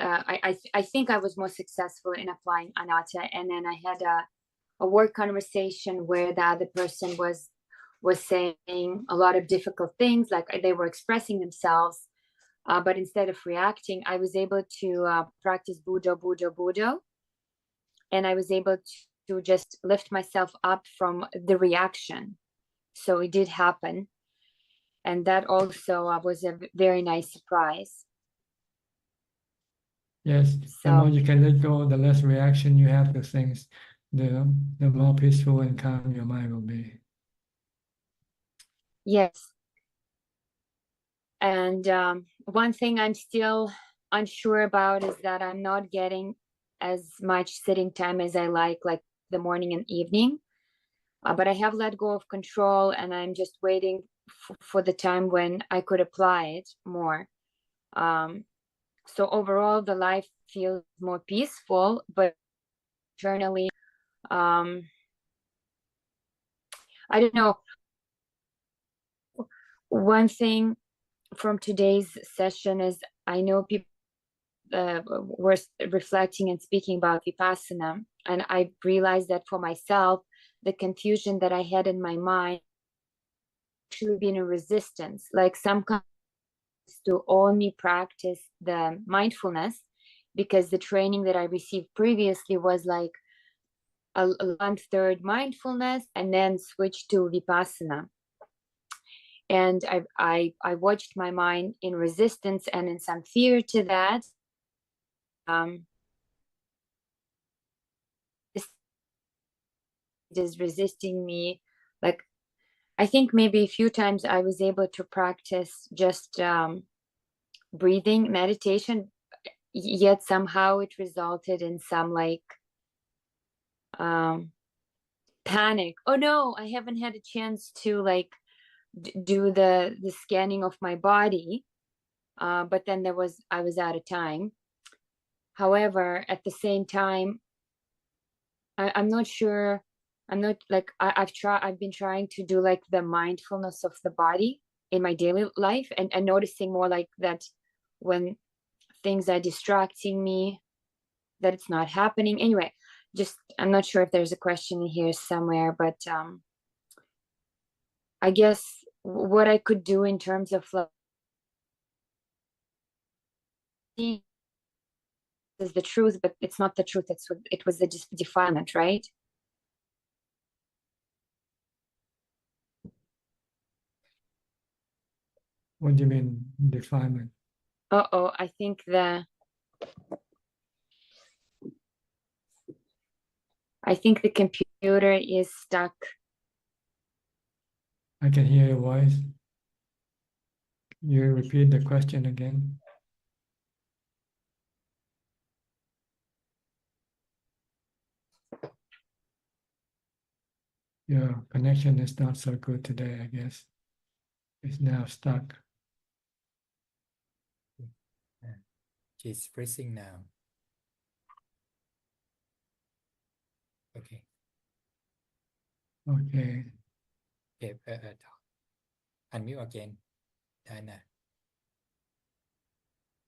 I think I was more successful in applying anatta. And then I had a work conversation where the other person was saying a lot of difficult things, like they were expressing themselves, but instead of reacting, I was able to practice Buddha, and I was able to just lift myself up from the reaction. So it did happen. And that also was a very nice surprise. Yes, the more you can let go, the less reaction you have to things, the more peaceful and calm your mind will be. Yes. And one thing I'm still unsure about is that I'm not getting as much sitting time as I like the morning and evening. But I have let go of control, and I'm just waiting for the time when I could apply it more. So overall, the life feels more peaceful, but internally, I don't know. One thing from today's session is I know people were reflecting and speaking about vipassana, and I realized that for myself, the confusion that I had in my mind actually been a resistance, like some kind to only practice the mindfulness, because the training that I received previously was like a 1/3 mindfulness and then switch to vipassana. And I watched my mind in resistance and in some fear to that. It is resisting me. Like, I think maybe a few times I was able to practice just breathing meditation, yet somehow it resulted in some panic. Oh no, I haven't had a chance to do the scanning of my body, but then I was out of time. However, at the same time, I'm not sure. I'm not like I've been trying to do like the mindfulness of the body in my daily life, and noticing more like that when things are distracting me, that it's not happening. Anyway, just I'm not sure if there's a question here somewhere, but I guess what I could do in terms of is the truth, but it's not the truth. It was the defilement, right? What do you mean, defilement? I think the computer is stuck. I can hear your voice. You repeat the question again. Your connection is not so good today, I guess. It's now stuck. She's freezing now. Okay. Okay. Okay, unmute again, Dana.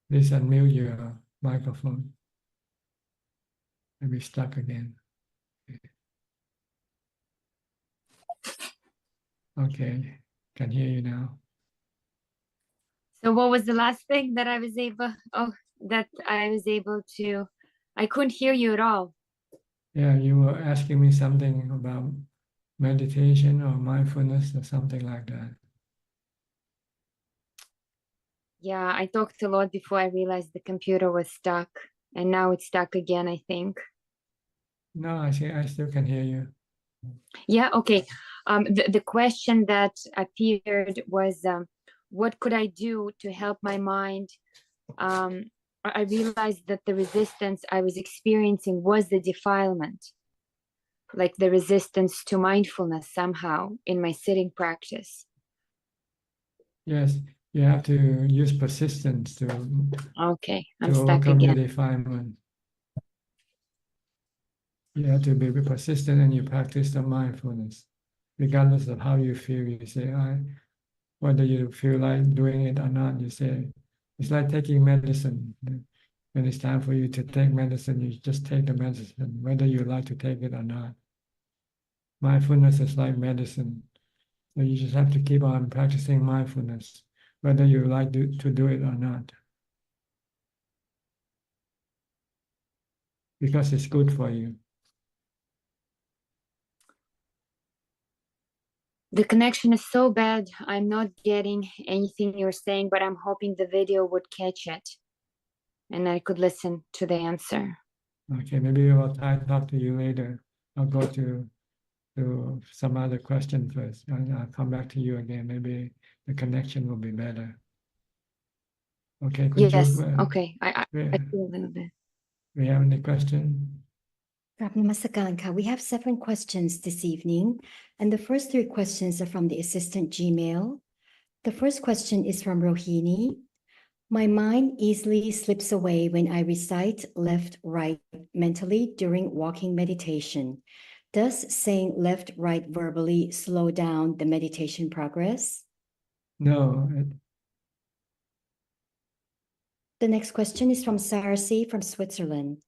Please unmute your microphone. Maybe stuck again. Okay, can hear you now. So what was the last thing that I was able to I couldn't hear you at all. Yeah, you were asking me something about meditation or mindfulness or something like that. Yeah, I talked a lot before I realized the computer was stuck, and now it's stuck again, I think. No, I still can hear you. Yeah, okay. The question that appeared was, what could I do to help my mind? I realized that the resistance I was experiencing was the defilement, like the resistance to mindfulness somehow in my sitting practice. Yes, you have to use persistence to Okay, I'm to stuck overcome your again. defilement. You have to be persistent and you practice the mindfulness, regardless of how you feel. You say, whether you feel like doing it or not, you say, it's like taking medicine. When it's time for you to take medicine, you just take the medicine, whether you like to take it or not. Mindfulness is like medicine. So you just have to keep on practicing mindfulness, whether you like to do it or not. Because it's good for you. The connection is so bad, I'm not getting anything you're saying, but I'm hoping the video would catch it and I could listen to the answer. Okay, maybe I'll talk to you later. I'll go to some other question first, and I'll come back to you again. Maybe the connection will be better. Okay, could Yes, you, okay, I feel a little bit. we have any question? Namaskaran. We have 7 questions this evening, and the first 3 questions are from the assistant Gmail. The first question is from Rohini. My mind easily slips away when I recite left, right mentally during walking meditation. Does saying left, right verbally slow down the meditation progress? No. The next question is from Sarasi from Switzerland.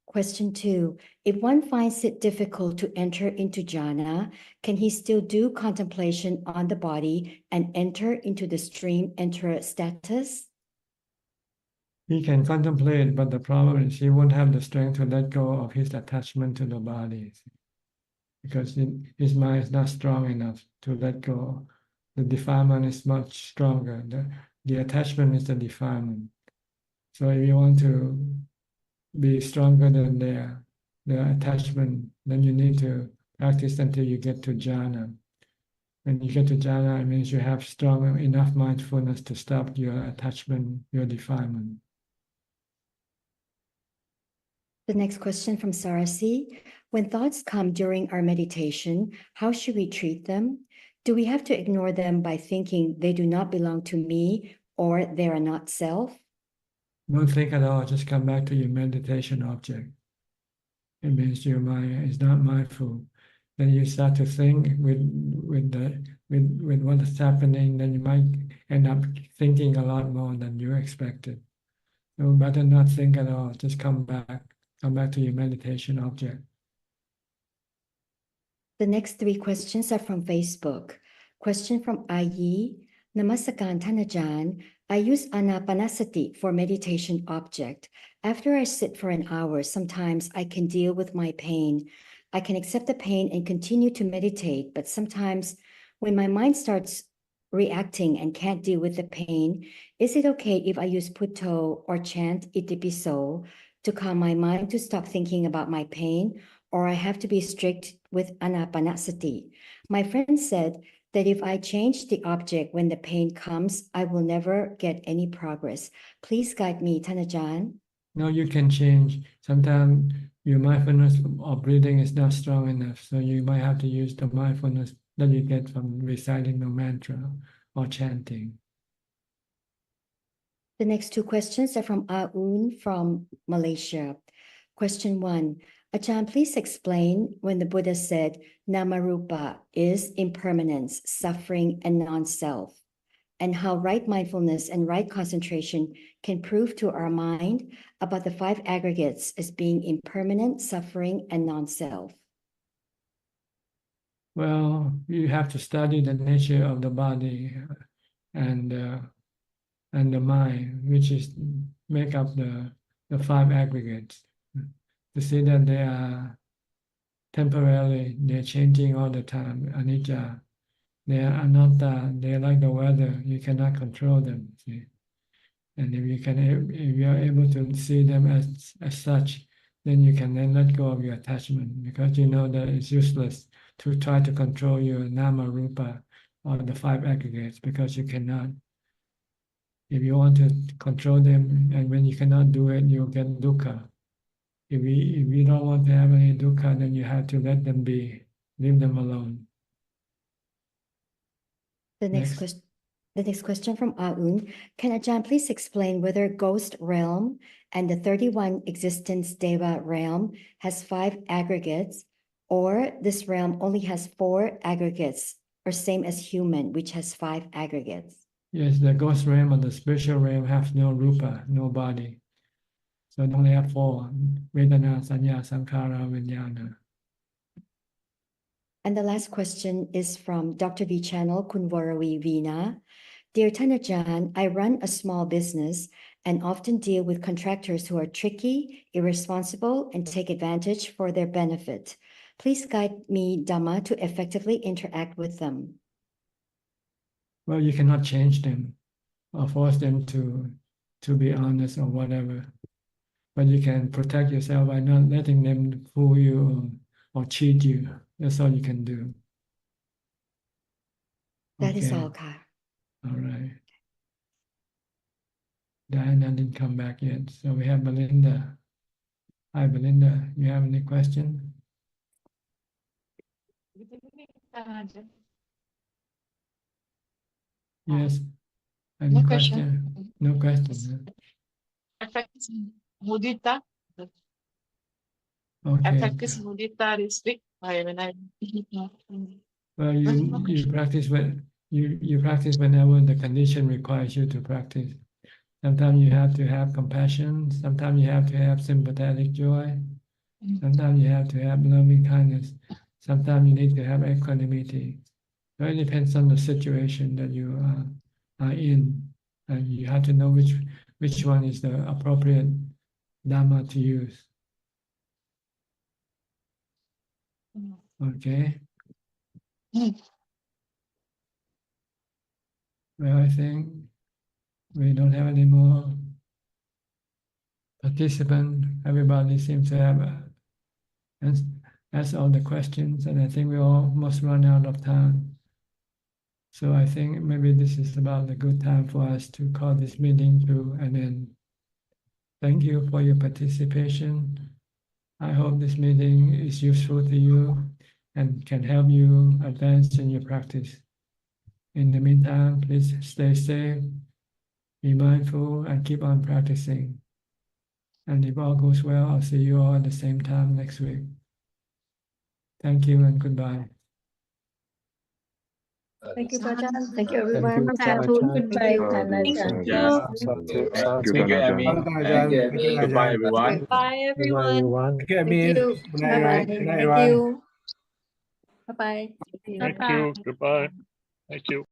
Question 2, if one finds it difficult to enter into jhana, can he still do contemplation on the body and enter into the stream enterer status? He can contemplate, but the problem is he won't have the strength to let go of his attachment to the body, because his mind is not strong enough to let go. The defilement is much stronger. The attachment is the defilement. So if you want to be stronger than the attachment, then you need to practice until you get to jhana. When you get to jhana, it means you have strong enough mindfulness to stop your attachment, your defilement. The next question from Sarasi. When thoughts come during our meditation, how should we treat them? Do we have to ignore them by thinking they do not belong to me or they are not self? Don't think at all, just come back to your meditation object. It means your mind is not mindful. Then you start to think with what is happening, then you might end up thinking a lot more than you expected. So better not think at all, just come back to your meditation object. The next 3 questions are from Facebook. Question from Ayi. Namaskaran Thanajan. I use anapanasati for meditation object. After I sit for an hour, sometimes I can deal with my pain. I can accept the pain and continue to meditate, but sometimes when my mind starts reacting and can't deal with the pain, is it okay if I use putto or chant itipiso to calm my mind to stop thinking about my pain, or I have to be strict with anapanasati? My friend said that if I change the object when the pain comes, I will never get any progress. Please guide me, Thanajan. No, you can change. Sometimes your mindfulness of breathing is not strong enough, so you might have to use the mindfulness that you get from reciting the mantra or chanting. The next 2 questions are from Aun from Malaysia. Question 1, Ajahn, please explain when the Buddha said Namarupa is impermanence, suffering, and non-self, and how right mindfulness and right concentration can prove to our mind about the 5 aggregates as being impermanent, suffering, and non-self. Well, you have to study the nature of the body and the mind, which is make up the 5 aggregates. to see that they are temporarily, they're changing all the time, anicca. They are anatta, they're like the weather, you cannot control them. See? And if you are able to see them as such, then you can then let go of your attachment, because you know that it's useless to try to control your nama rupa or the 5 aggregates, because you cannot. If you want to control them, and when you cannot do it, you'll get dukkha. If you don't want to have any dukkha, then you have to let them be, leave them alone. The next question from Aun. Can Ajahn please explain whether ghost realm and the 31 existence deva realm has 5 aggregates, or this realm only has 4 aggregates, or same as human, which has 5 aggregates? Yes, the ghost realm or the spiritual realm have no rupa, no body. So they only have 4, Vedana, Sanya, Sankhara, Vijnana. And the last question is from Dr. V Channel, Kunwarawi Veena. Dear Thanajan, I run a small business and often deal with contractors who are tricky, irresponsible, and take advantage for their benefit. Please guide me, Dhamma, to effectively interact with them. Well, you cannot change them or force them to be honest or whatever. But you can protect yourself by not letting them fool you or cheat you. That's all you can do. That is all, Ka. All right. Diana didn't come back yet. So we have Belinda. Hi, Belinda. You have any question? Yes. Any No question? No question. I practice mudita. I Okay. practice mudita this week. When I Well, you practice when you practice whenever the condition requires you to practice. Sometimes you have to have compassion. Sometimes you have to have sympathetic joy. Sometimes you have to have loving kindness. Sometimes you need to have equanimity. So it depends on the situation that you are in, and you have to know which one is the appropriate Dhamma to use. Okay. Well, I think we don't have any more participants. Everybody seems to have asked all the questions, and I think we almost run out of time. So I think maybe this is about a good time for us to call this meeting to an end. Thank you for your participation. I hope this meeting is useful to you and can help you advance in your practice. In the meantime, please stay safe, be mindful, and keep on practicing. And if all goes well, I'll see you all at the same time next week. Thank you and goodbye. Thank you, Ajahn. Thank you, Thank everyone. you, Ajahn. Goodbye, Thank Thanajan. you. Thank you, Amy. Goodbye, everyone. Bye, everyone. everyone. Thank you, Thank Amir. you. Good night. Bye-bye. Good night, Thank everyone. you. Bye-bye. Thank you. Goodbye. Thank you.